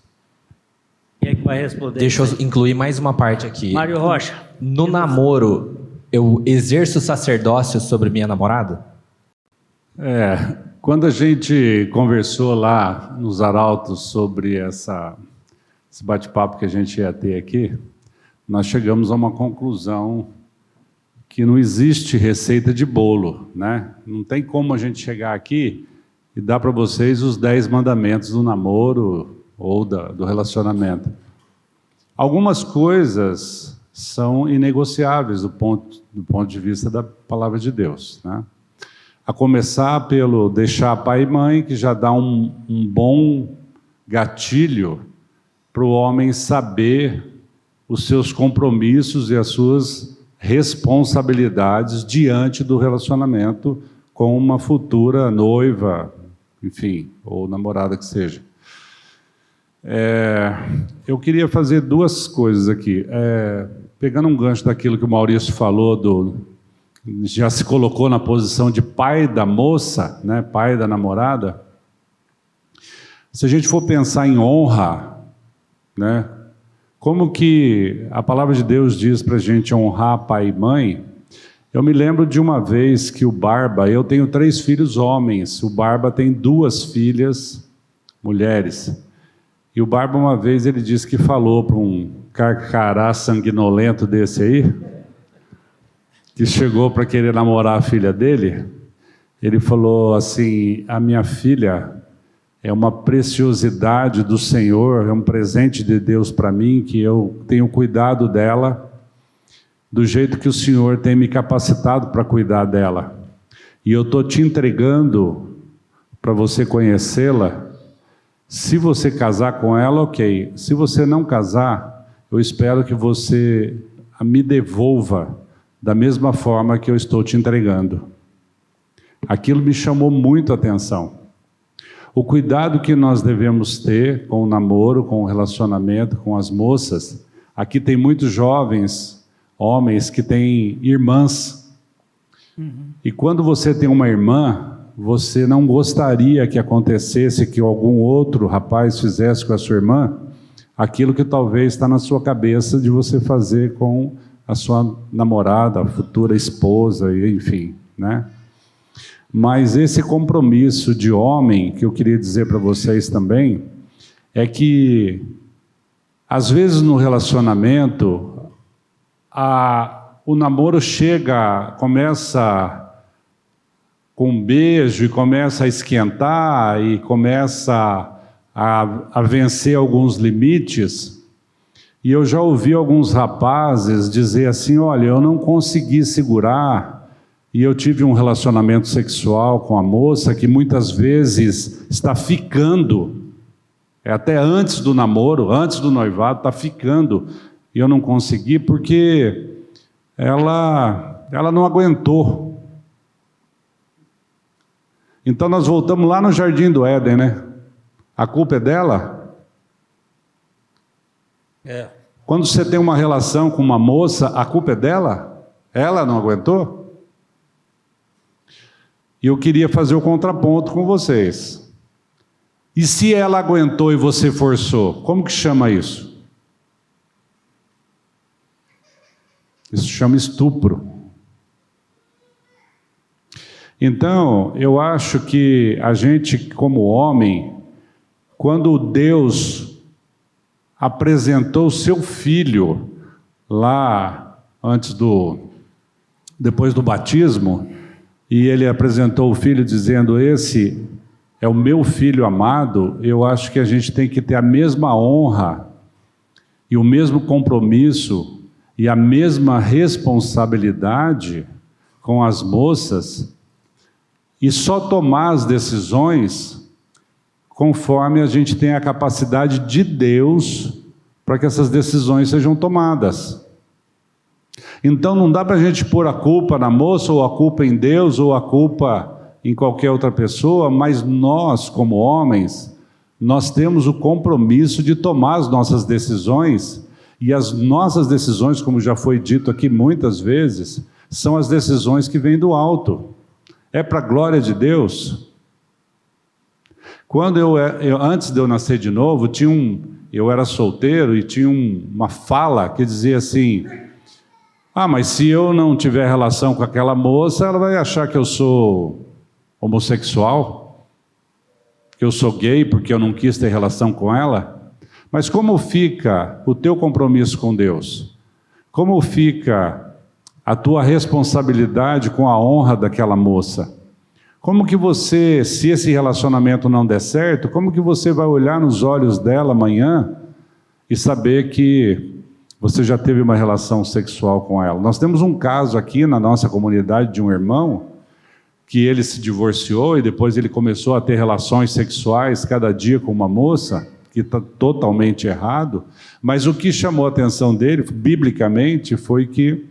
Quem é que vai responder? Deixa eu incluir mais uma parte aqui. Mário Rocha. No namoro, eu exerço sacerdócio sobre minha namorada? Quando a gente conversou lá nos Arautos sobre esse bate-papo que a gente ia ter aqui, nós chegamos a uma conclusão que não existe receita de bolo, né? Não tem como a gente chegar aqui e dar para vocês os 10 mandamentos do namoro ou do relacionamento. Algumas coisas são inegociáveis do ponto de vista da palavra de Deus, né? a começar pelo deixar pai e mãe, que já dá um bom gatilho para o homem saber os seus compromissos e as suas responsabilidades diante do relacionamento com uma futura noiva, enfim, ou namorada que seja. Eu queria fazer duas coisas aqui. Pegando um gancho daquilo que o Maurício falou, já se colocou na posição de pai da moça, né, pai da namorada. Se a gente for pensar em honra, né, como que a palavra de Deus diz para a gente honrar pai e mãe? Eu me lembro de uma vez que o Barba, eu tenho 3 filhos homens, o Barba tem 2 filhas mulheres. E o Barba, uma vez, ele disse que falou para um carcará sanguinolento desse aí, que chegou para querer namorar a filha dele, ele falou assim: a minha filha é uma preciosidade do Senhor, é um presente de Deus para mim, que eu tenho cuidado dela do jeito que o Senhor tem me capacitado para cuidar dela. E eu estou te entregando para você conhecê-la. Se você casar com ela, ok. Se você não casar, eu espero que você me devolva da mesma forma que eu estou te entregando. Aquilo me chamou muito a atenção. O cuidado que nós devemos ter com o namoro, com o relacionamento, com as moças. Aqui tem muitos jovens, homens que têm irmãs. E quando você tem uma irmã, você não gostaria que acontecesse que algum outro rapaz fizesse com a sua irmã aquilo que talvez está na sua cabeça de você fazer com a sua namorada, a futura esposa, enfim, né? Mas esse compromisso de homem, que eu queria dizer para vocês também, é que, às vezes no relacionamento, o namoro começa com um beijo e começa a esquentar e começa a vencer alguns limites. E eu já ouvi alguns rapazes dizer assim: olha, eu não consegui segurar e eu tive um relacionamento sexual com a moça que muitas vezes está ficando, até antes do namoro, antes do noivado, está ficando, e eu não consegui porque ela não aguentou. Então nós voltamos lá no Jardim do Éden, né? A culpa é dela? Quando você tem uma relação com uma moça, a culpa é dela? Ela não aguentou? E eu queria fazer o contraponto com vocês. E se ela aguentou e você forçou, como que chama isso? Isso chama estupro. Então, eu acho que a gente, como homem, quando Deus apresentou o seu filho lá depois do batismo, e ele apresentou o filho dizendo: esse é o meu filho amado, eu acho que a gente tem que ter a mesma honra e o mesmo compromisso e a mesma responsabilidade com as moças, e só tomar as decisões conforme a gente tem a capacidade de Deus para que essas decisões sejam tomadas. Então não dá para a gente pôr a culpa na moça, ou a culpa em Deus, ou a culpa em qualquer outra pessoa, mas nós, como homens, nós temos o compromisso de tomar as nossas decisões, e as nossas decisões, como já foi dito aqui muitas vezes, são as decisões que vêm do alto. É para a glória de Deus. Quando antes de eu nascer de novo, eu era solteiro e tinha uma fala que dizia assim: mas se eu não tiver relação com aquela moça, ela vai achar que eu sou homossexual, que eu sou gay porque eu não quis ter relação com ela. Mas como fica o teu compromisso com Deus? Como fica a tua responsabilidade com a honra daquela moça? Como que você, se esse relacionamento não der certo, como que você vai olhar nos olhos dela amanhã e saber que você já teve uma relação sexual com ela? Nós temos um caso aqui na nossa comunidade de um irmão que ele se divorciou e depois ele começou a ter relações sexuais cada dia com uma moça, que está totalmente errado, mas o que chamou a atenção dele, biblicamente, foi que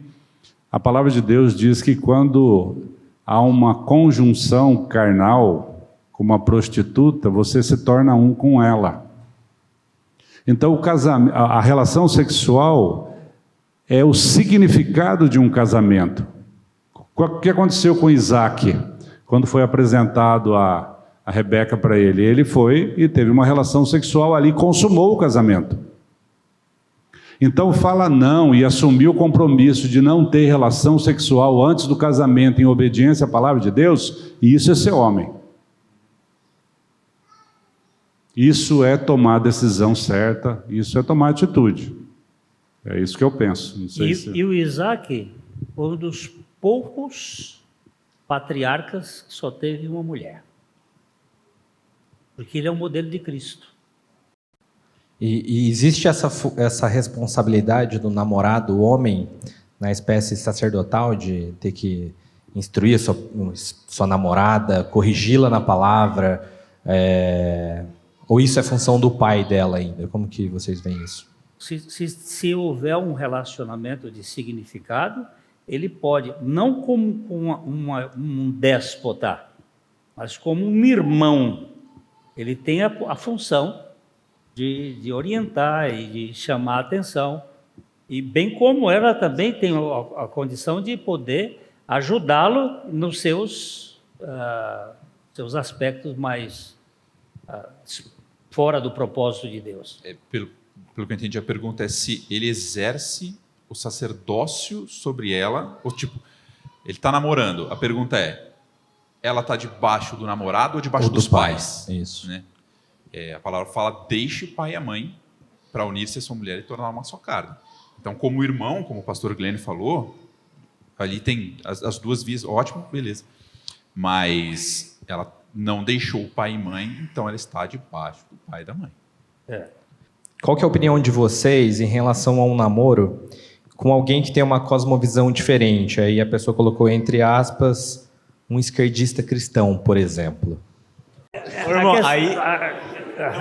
a palavra de Deus diz que quando há uma conjunção carnal com uma prostituta, você se torna um com ela. Então, a relação sexual é o significado de um casamento. O que aconteceu com Isaac, quando foi apresentado a Rebeca para ele? Ele foi e teve uma relação sexual ali, consumou o casamento. Então, fala não e assumir o compromisso de não ter relação sexual antes do casamento, em obediência à palavra de Deus, e isso é ser homem. Isso é tomar a decisão certa, isso é tomar atitude. É isso que eu penso. Não sei se... E o Isaac foi um dos poucos patriarcas que só teve uma mulher. Porque ele é um modelo de Cristo. E existe essa responsabilidade do namorado, o homem, na espécie sacerdotal, de ter que instruir sua namorada, corrigi-la na palavra, ou isso é função do pai dela ainda? Como que vocês veem isso? Se houver um relacionamento de significado, ele pode, não como um déspota, mas como um irmão. Ele tem a função de orientar e de chamar a atenção, e bem como ela também tem a condição de poder ajudá-lo nos seus aspectos mais fora do propósito de Deus. Pelo que eu entendi, a pergunta é se ele exerce o sacerdócio sobre ela, ou tipo, ele está namorando. A pergunta é, ela está debaixo do namorado ou debaixo dos pais? Isso. Né? A palavra fala, deixe o pai e a mãe para unir-se a sua mulher e tornar uma só carne. Então, como irmão, como o pastor Glenn falou, ali tem as duas vias, ótimo, beleza. Mas ela não deixou o pai e mãe, então ela está debaixo do pai e da mãe. Qual que é a opinião de vocês em relação a um namoro com alguém que tem uma cosmovisão diferente? Aí a pessoa colocou, entre aspas, um esquerdista cristão, por exemplo.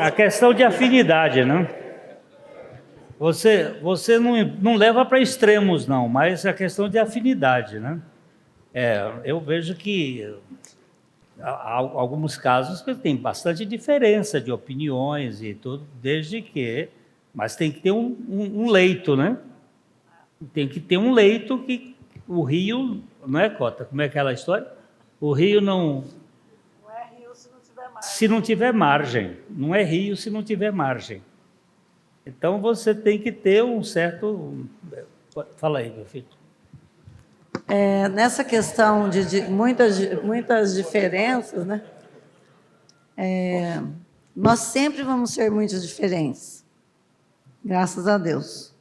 A questão de afinidade, né? Você não leva para extremos, não, mas a questão de afinidade, né? Eu vejo que há alguns casos que tem bastante diferença de opiniões e tudo, mas tem que ter um leito, né? Tem que ter um leito que o rio, não é, Cota? Como é aquela história? O rio não é rio se não tiver margem. Não é rio se não tiver margem. Então você tem que ter um certo... Fala aí, meu filho. Nessa questão de muitas diferenças, né? Nós sempre vamos ser muito diferentes. Graças a Deus.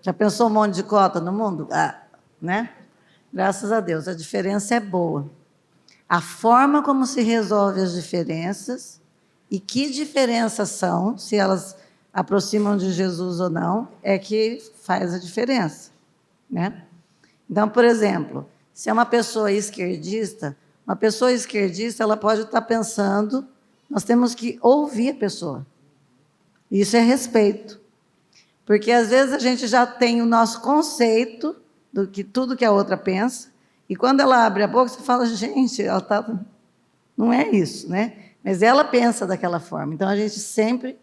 Já pensou um monte de cota no mundo? Né? Graças a Deus, a diferença é boa. A forma como se resolve as diferenças e que diferenças são, se elas aproximam de Jesus ou não, é que faz a diferença, né? Então, por exemplo, se é uma pessoa esquerdista ela pode estar pensando, nós temos que ouvir a pessoa. Isso é respeito. Porque às vezes a gente já tem o nosso conceito do que tudo que a outra pensa, e quando ela abre a boca, você fala, gente, ela tá... não é isso, né? Mas ela pensa daquela forma. Então a gente sempre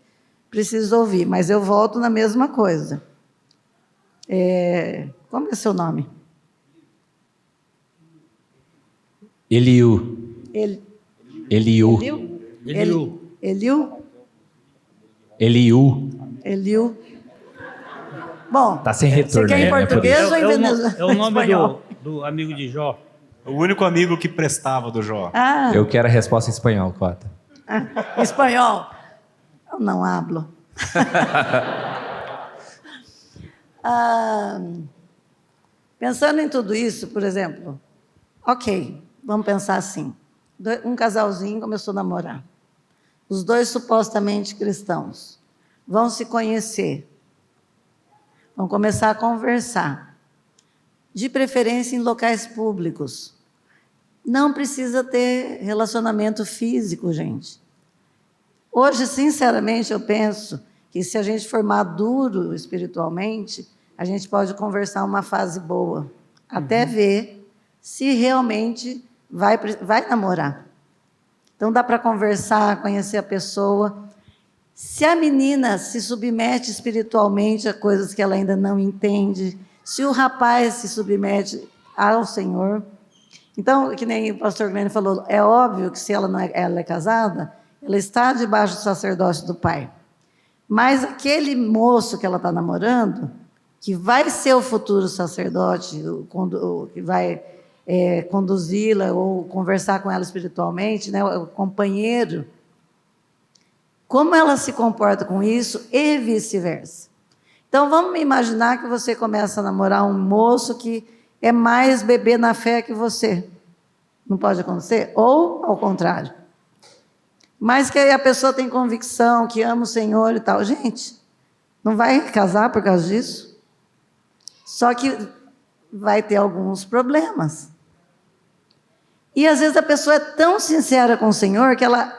precisa ouvir, mas eu volto na mesma coisa. Como é seu nome? Eliú. Bom, tá sem retorno. Você quer em português ou em venezuelano? É o nome do amigo de Jó. O único amigo que prestava do Jó. Eu quero a resposta em espanhol, Cota. Espanhol. Eu não hablo. Pensando em tudo isso, por exemplo, ok, vamos pensar assim. Um casalzinho começou a namorar. Os dois supostamente cristãos vão se conhecer. Vão começar a conversar. De preferência em locais públicos. Não precisa ter relacionamento físico, gente. Hoje, sinceramente, eu penso que se a gente for maduro espiritualmente, a gente pode conversar uma fase boa, até ver se realmente vai namorar. Então, dá para conversar, conhecer a pessoa. Se a menina se submete espiritualmente a coisas que ela ainda não entende, se o rapaz se submete ao Senhor. Então, que nem o pastor Glenn falou, é óbvio que se ela é casada, ela está debaixo do sacerdócio do pai. Mas aquele moço que ela está namorando, que vai ser o futuro sacerdote, que vai conduzi-la ou conversar com ela espiritualmente, né, o companheiro, como ela se comporta com isso e vice-versa. Então, vamos imaginar que você começa a namorar um moço que é mais bebê na fé que você. Não pode acontecer? Ou, ao contrário. Mas que aí a pessoa tem convicção, que ama o Senhor e tal. Gente, não vai casar por causa disso? Só que vai ter alguns problemas. E, às vezes, a pessoa é tão sincera com o Senhor que ela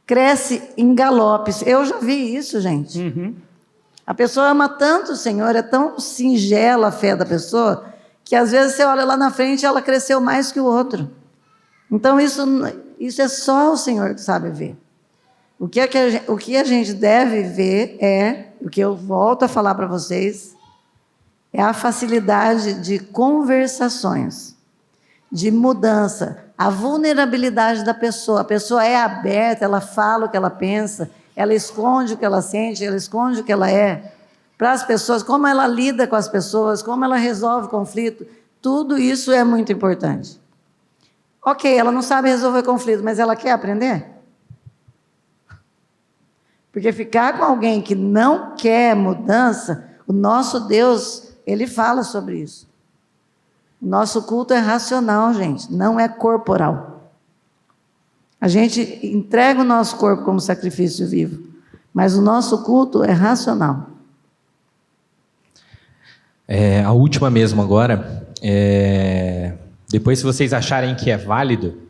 cresce em galopes. Eu já vi isso, gente. A pessoa ama tanto o Senhor, é tão singela a fé da pessoa, que às vezes você olha lá na frente e ela cresceu mais que o outro. Então, isso é só o Senhor que sabe ver. O que a gente deve ver o que eu volto a falar para vocês, é a facilidade de conversações, de mudança, a vulnerabilidade da pessoa. A pessoa é aberta, ela fala o que ela pensa, ela esconde o que ela sente, ela esconde o que ela é. Para as pessoas, como ela lida com as pessoas, como ela resolve conflito, tudo isso é muito importante. Ok, ela não sabe resolver conflito, mas ela quer aprender? Porque ficar com alguém que não quer mudança, o nosso Deus, ele fala sobre isso. O nosso culto é racional, gente, não é corporal. A gente entrega o nosso corpo como sacrifício vivo, mas o nosso culto é racional. A última mesmo agora. Depois, se vocês acharem que é válido,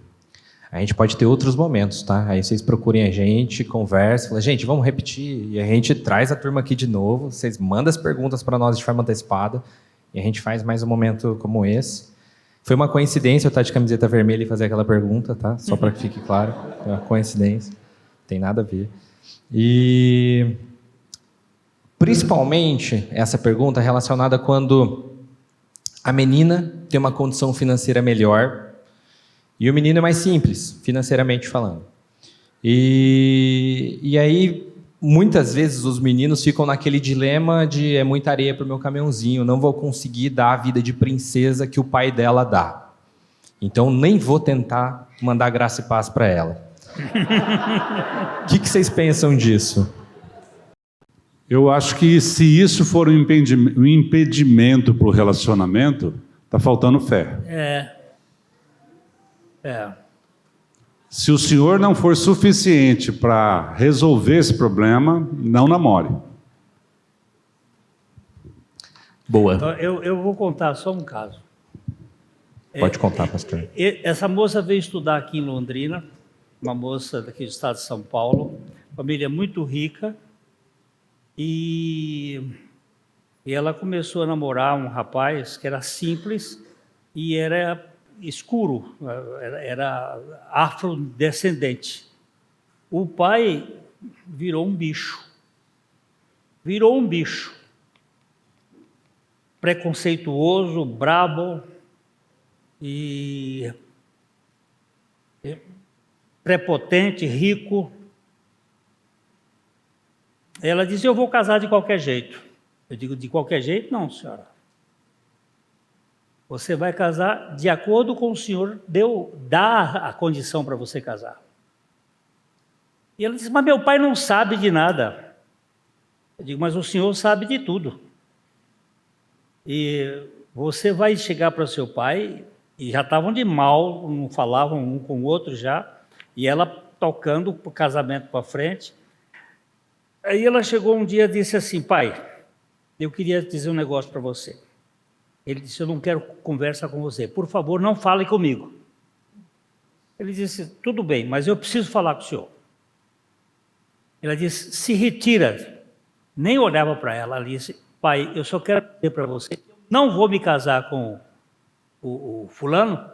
a gente pode ter outros momentos, tá? Aí vocês procurem a gente, conversem, falam, gente, vamos repetir, e a gente traz a turma aqui de novo, vocês mandam as perguntas para nós de forma antecipada, e a gente faz mais um momento como esse. Foi uma coincidência eu estar de camiseta vermelha e fazer aquela pergunta, tá? Só para que fique claro, é uma coincidência, não tem nada a ver. E principalmente essa pergunta é relacionada quando a menina tem uma condição financeira melhor e o menino é mais simples, financeiramente falando. E aí, muitas vezes, os meninos ficam naquele dilema de é muita areia para o meu caminhãozinho, não vou conseguir dar a vida de princesa que o pai dela dá. Então, nem vou tentar mandar graça e paz para ela. O que vocês pensam disso? Eu acho que se isso for um impedimento para o relacionamento, está faltando fé. Se o senhor não for suficiente para resolver esse problema, não namore. Boa. Então, eu vou contar só um caso. Pode contar, pastor. Essa moça veio estudar aqui em Londrina, uma moça daqui do estado de São Paulo, família muito rica, e ela começou a namorar um rapaz que era simples e era escuro, era afrodescendente. O pai virou um bicho. Preconceituoso, brabo e prepotente, rico. Ela disse, eu vou casar de qualquer jeito. Eu digo, de qualquer jeito? Não, senhora. Você vai casar de acordo com o Senhor dá a condição para você casar. E ela disse, mas meu pai não sabe de nada. Eu digo, mas o Senhor sabe de tudo. E você vai chegar para o seu pai, e já estavam de mal, não falavam um com o outro já, e ela tocando o casamento para frente. Aí ela chegou um dia e disse assim, pai, eu queria dizer um negócio para você. Ele disse, eu não quero conversa com você. Por favor, não fale comigo. Ele disse, tudo bem, mas eu preciso falar com o senhor. Ela disse, se retira. Nem olhava para ela, ela disse, pai, eu só quero dizer para você, não vou me casar com o fulano,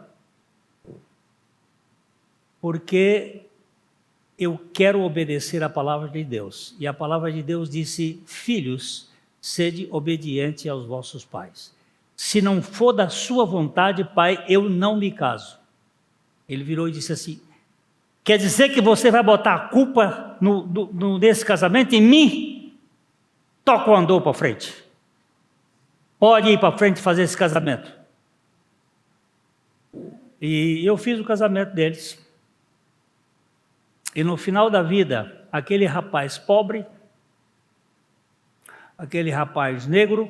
porque eu quero obedecer a palavra de Deus. E a palavra de Deus disse, filhos, sede obediente aos vossos pais. Se não for da sua vontade, pai, eu não me caso. Ele virou e disse assim, quer dizer que você vai botar a culpa nesse casamento em mim? Toca o andor para frente. Pode ir para frente e fazer esse casamento. E eu fiz o casamento deles. E no final da vida, aquele rapaz pobre, aquele rapaz negro,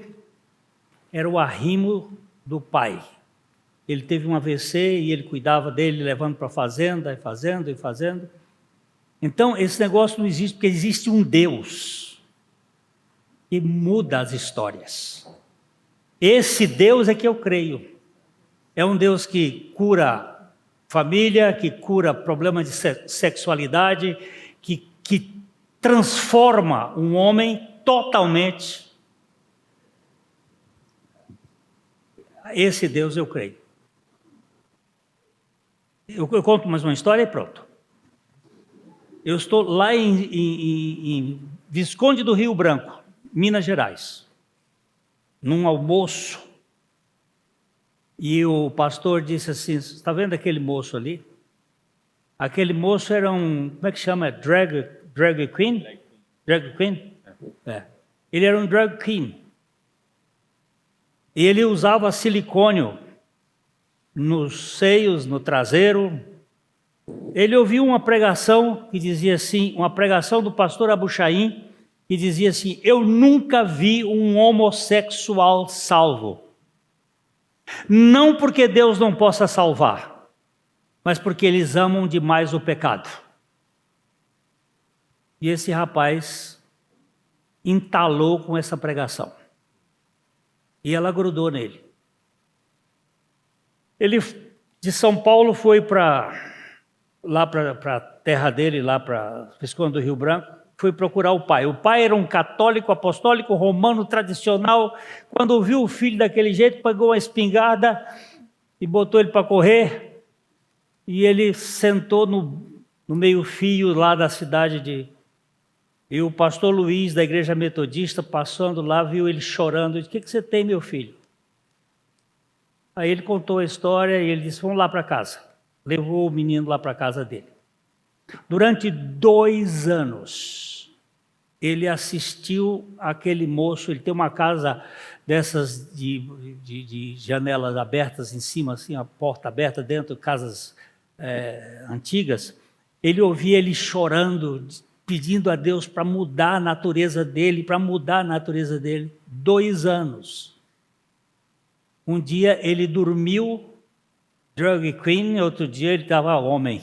era o arrimo do pai. Ele teve um AVC e ele cuidava dele, levando para a fazenda, e fazendo, e fazendo. Então, esse negócio não existe, porque existe um Deus que muda as histórias. Esse Deus é que eu creio. É um Deus que cura família, que cura problemas de sexualidade, que transforma um homem totalmente. Esse Deus eu creio. Eu conto mais uma história e pronto. Eu estou lá em Visconde do Rio Branco, Minas Gerais, num almoço. E o pastor disse assim, está vendo aquele moço ali? Aquele moço era como é que chama? Drag queen? Drag queen? É. Ele era um drag queen. E ele usava silicônio nos seios, no traseiro. Ele ouviu uma pregação que dizia assim, uma pregação do pastor Abuchaim, que dizia assim, eu nunca vi um homossexual salvo. Não porque Deus não possa salvar, mas porque eles amam demais o pecado. E esse rapaz entalou com essa pregação. E ela grudou nele. Ele, de São Paulo, foi lá para a terra dele, lá para Visconde do Rio Branco, foi procurar o pai. O pai era um católico, apostólico, romano, tradicional. Quando ouviu o filho daquele jeito, pegou uma espingarda e botou ele para correr. E ele sentou no meio-fio lá da cidade E o pastor Luiz, da igreja metodista, passando lá, viu ele chorando. Disse, o que você tem, meu filho? Aí ele contou a história e ele disse, vamos lá para casa. Levou o menino lá para a casa dele. Durante 2 anos, ele assistiu aquele moço, ele tem uma casa dessas de janelas abertas em cima, assim, a porta aberta dentro, casas antigas. Ele ouvia ele chorando, pedindo a Deus para mudar a natureza dele, 2 anos. Um dia ele dormiu, drug queen, outro dia ele estava homem.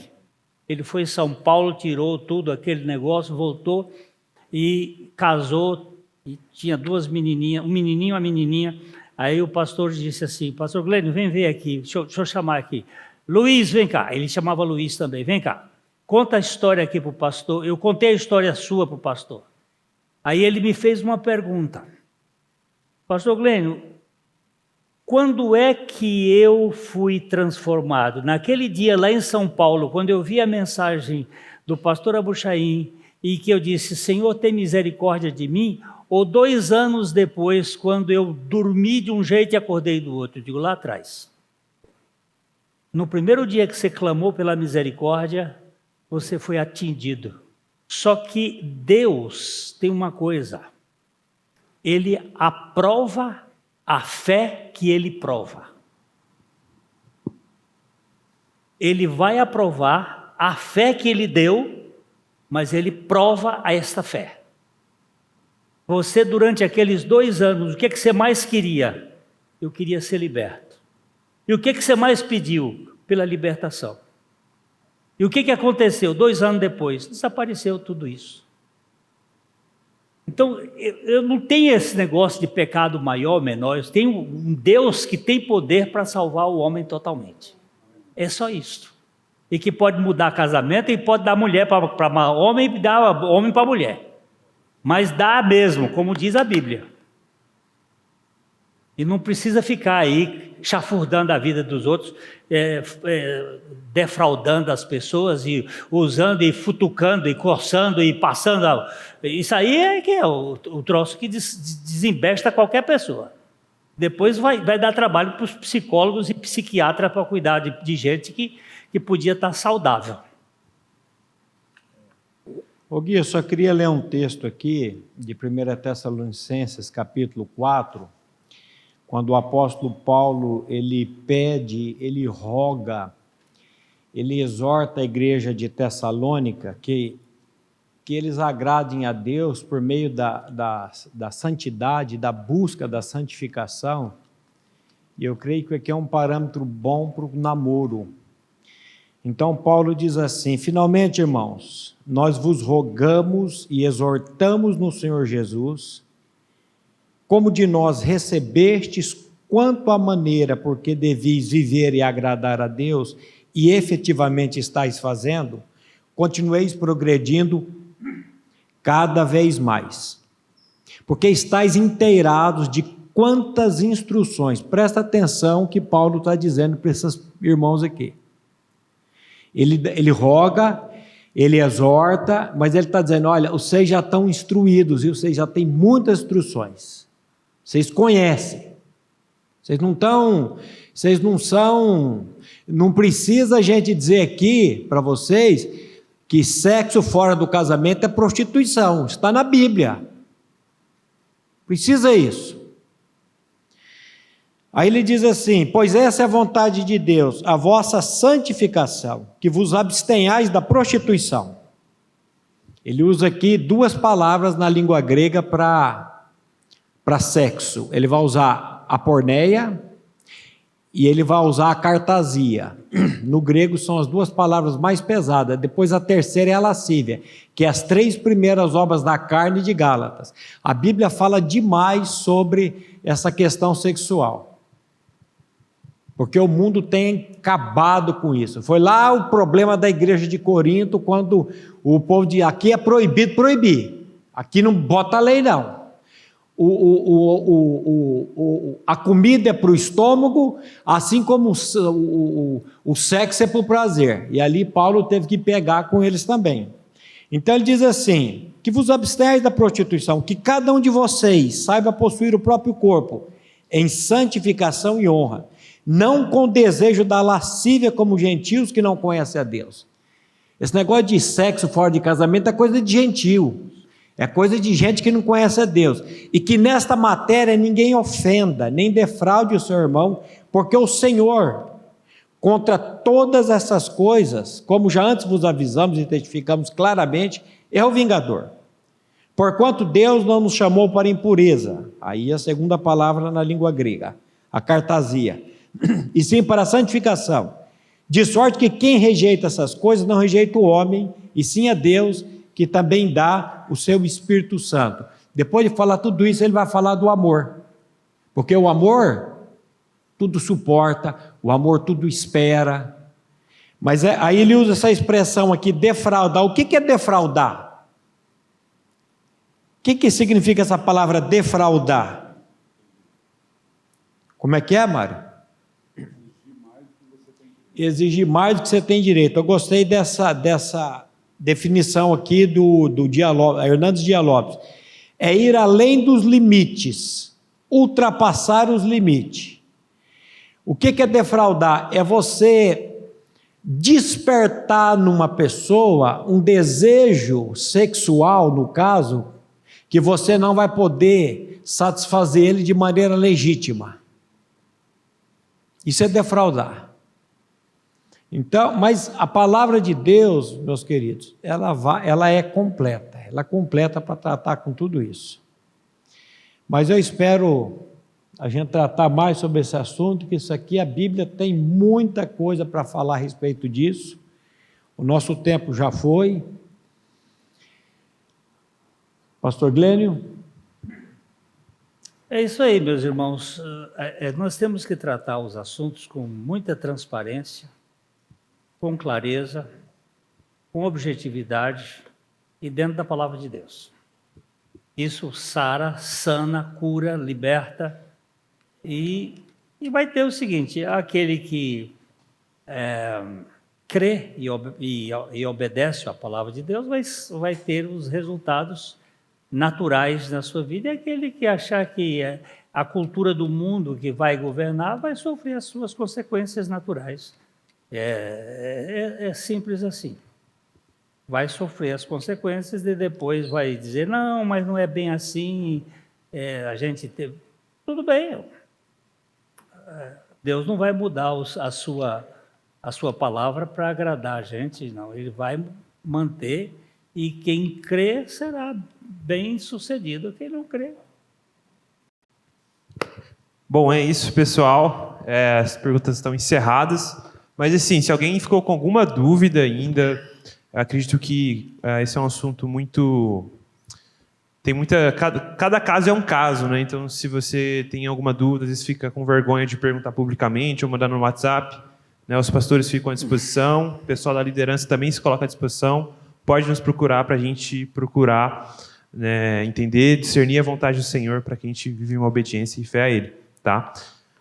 Ele foi em São Paulo, tirou tudo, aquele negócio, voltou e casou, e tinha 2 menininhas, um menininho e uma menininha. Aí o pastor disse assim, pastor Glênio, vem ver aqui, deixa eu chamar aqui. Luiz, vem cá. Ele chamava Luiz também, vem cá. Conta a história aqui para o pastor. Eu contei a história sua para o pastor. Aí ele me fez uma pergunta. Pastor Glênio, quando é que eu fui transformado? Naquele dia lá em São Paulo, quando eu vi a mensagem do pastor Abuchaim e que eu disse, Senhor, tem misericórdia de mim? Ou 2 anos depois, quando eu dormi de um jeito e acordei do outro? Eu digo, lá atrás. No primeiro dia que você clamou pela misericórdia, você foi atingido. Só que Deus tem uma coisa. Ele aprova a fé que ele prova. Ele vai aprovar a fé que ele deu, mas ele prova a esta fé. Você, durante aqueles 2 anos, o que você mais queria? Eu queria ser liberto. E o que você mais pediu? Pela libertação. E o que aconteceu? 2 anos depois, desapareceu tudo isso. Então, eu não tenho esse negócio de pecado maior ou menor, eu tenho um Deus que tem poder para salvar o homem totalmente. É só isso. e que pode mudar casamento e pode dar mulher para homem e dar homem para mulher. Mas dá mesmo, como diz a Bíblia. E não precisa ficar aí chafurdando a vida dos outros, defraudando as pessoas e usando e futucando e coçando e passando. Isso aí é que é o troço que desembesta qualquer pessoa. Depois vai dar trabalho para os psicólogos e psiquiatras para cuidar de gente que podia estar saudável. Ô Gui, eu só queria ler um texto aqui de 1 Tessalonicenses, capítulo 4, quando o apóstolo Paulo, ele pede, ele roga, ele exorta a igreja de Tessalônica que eles agradem a Deus por meio da santidade, da busca da santificação. E eu creio que aqui é um parâmetro bom para o namoro. Então Paulo diz assim: finalmente, irmãos, nós vos rogamos e exortamos no Senhor Jesus, como de nós recebestes, quanto à maneira porque deveis viver e agradar a Deus, e efetivamente estáis fazendo, continueis progredindo cada vez mais. Porque estáis inteirados de quantas instruções, presta atenção que Paulo está dizendo para esses irmãos aqui. Ele roga, ele exorta, mas ele está dizendo, olha, vocês já estão instruídos, viu? Vocês já têm muitas instruções. Vocês conhecem, vocês não são, não precisa a gente dizer aqui para vocês que sexo fora do casamento é prostituição, está na Bíblia, precisa isso. Aí ele diz assim, pois essa é a vontade de Deus, a vossa santificação, que vos abstenhais da prostituição. Ele usa aqui duas palavras na língua grega para sexo. Ele vai usar a porneia e ele vai usar a cartasia. No grego são as duas palavras mais pesadas. Depois a terceira é a lascívia, que é as 3 primeiras obras da carne de Gálatas. A Bíblia fala demais sobre essa questão sexual, porque o mundo tem acabado com isso. Foi lá o problema da igreja de Corinto, quando o povo diz, aqui é proibido proibir, aqui não bota lei não. A comida é para o estômago, assim como o sexo é para o prazer. E ali Paulo teve que pegar com eles também. Então ele diz assim, que vos abstenhais da prostituição, que cada um de vocês saiba possuir o próprio corpo em santificação e honra, não com desejo da lascívia como gentios que não conhecem a Deus. Esse negócio de sexo fora de casamento é coisa de gentio. É coisa de gente que não conhece a Deus. E que nesta matéria ninguém ofenda, nem defraude o seu irmão, porque o Senhor, contra todas essas coisas, como já antes vos avisamos e testificamos claramente, é o vingador. Porquanto Deus não nos chamou para impureza, aí a segunda palavra na língua grega, a cartasia, e sim para a santificação, de sorte que quem rejeita essas coisas não rejeita o homem, e sim a Deus, que também dá o seu Espírito Santo. Depois de falar tudo isso, ele vai falar do amor, porque o amor tudo suporta, o amor tudo espera. Mas aí ele usa essa expressão aqui, defraudar. O que é defraudar? O que significa essa palavra defraudar? Como é que é, Mário? Exigir mais do que você tem direito. Eu gostei dessa definição aqui do Hernandes Dias Lopes. É ir além dos limites, ultrapassar os limites. O que é defraudar? É você despertar numa pessoa um desejo sexual, no caso, que você não vai poder satisfazer ele de maneira legítima. Isso é defraudar. Então, mas a palavra de Deus, meus queridos, ela é completa. Ela é completa para tratar com tudo isso. Mas eu espero a gente tratar mais sobre esse assunto, que isso aqui, a Bíblia tem muita coisa para falar a respeito disso. O nosso tempo já foi. Pastor Glênio? É isso aí, meus irmãos. Nós temos que tratar os assuntos com muita transparência, com clareza, com objetividade e dentro da palavra de Deus. Isso sara, sana, cura, liberta e vai ter o seguinte, aquele que crê e obedece à palavra de Deus vai ter os resultados naturais na sua vida, e aquele que achar que a cultura do mundo que vai governar vai sofrer as suas consequências naturais. É simples assim. Vai sofrer as consequências e depois vai dizer, não, mas não é bem assim, a gente teve... Tudo bem, Deus não vai mudar a sua palavra para agradar a gente, não. Ele vai manter, e quem crê será bem sucedido, quem não crê. Bom, é isso, pessoal. As perguntas estão encerradas. Mas, assim, se alguém ficou com alguma dúvida ainda, acredito que esse é um assunto muito... Tem muita... Cada caso é um caso, né? Então, se você tem alguma dúvida, às vezes fica com vergonha de perguntar publicamente ou mandar no WhatsApp, né? Os pastores ficam à disposição, o pessoal da liderança também se coloca à disposição. Pode nos procurar para a gente procurar, né, entender, discernir a vontade do Senhor para que a gente viva em uma obediência e fé a Ele, tá?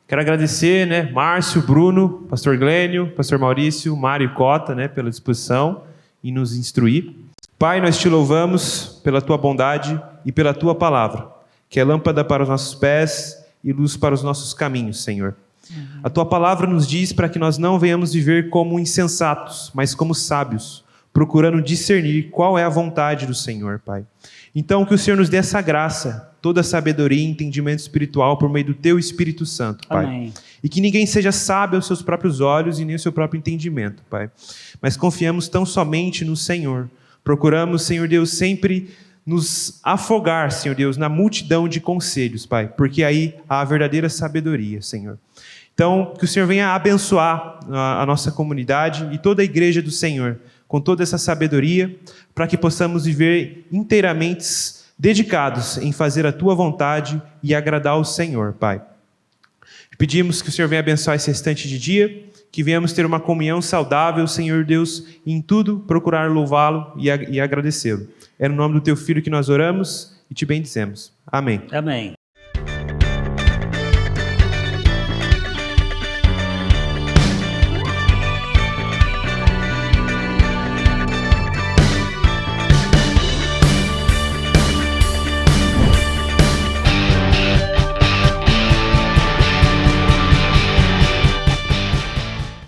Quero agradecer, né, Márcio, Bruno, pastor Glênio, pastor Maurício, Mário e Cota, né, pela disposição e nos instruir. Pai, nós te louvamos pela tua bondade e pela tua palavra, que é lâmpada para os nossos pés e luz para os nossos caminhos, Senhor. A tua palavra nos diz para que nós não venhamos viver como insensatos, mas como sábios, procurando discernir qual é a vontade do Senhor, Pai. Então, que o Senhor nos dê essa graça, toda a sabedoria e entendimento espiritual por meio do Teu Espírito Santo, Pai. Amém. E que ninguém seja sábio aos seus próprios olhos e nem ao seu próprio entendimento, Pai. Mas confiamos tão somente no Senhor. Procuramos, Senhor Deus, sempre nos afogar, Senhor Deus, na multidão de conselhos, Pai, porque aí há a verdadeira sabedoria, Senhor. Então, que o Senhor venha abençoar a nossa comunidade e toda a igreja do Senhor, com toda essa sabedoria, para que possamos viver inteiramente dedicados em fazer a Tua vontade e agradar ao Senhor, Pai. Pedimos que o Senhor venha abençoar esse restante de dia, que venhamos ter uma comunhão saudável, Senhor Deus, e em tudo procurar louvá-lo e agradecê-lo. É no nome do Teu Filho que nós oramos e te bendizemos. Amém. Amém.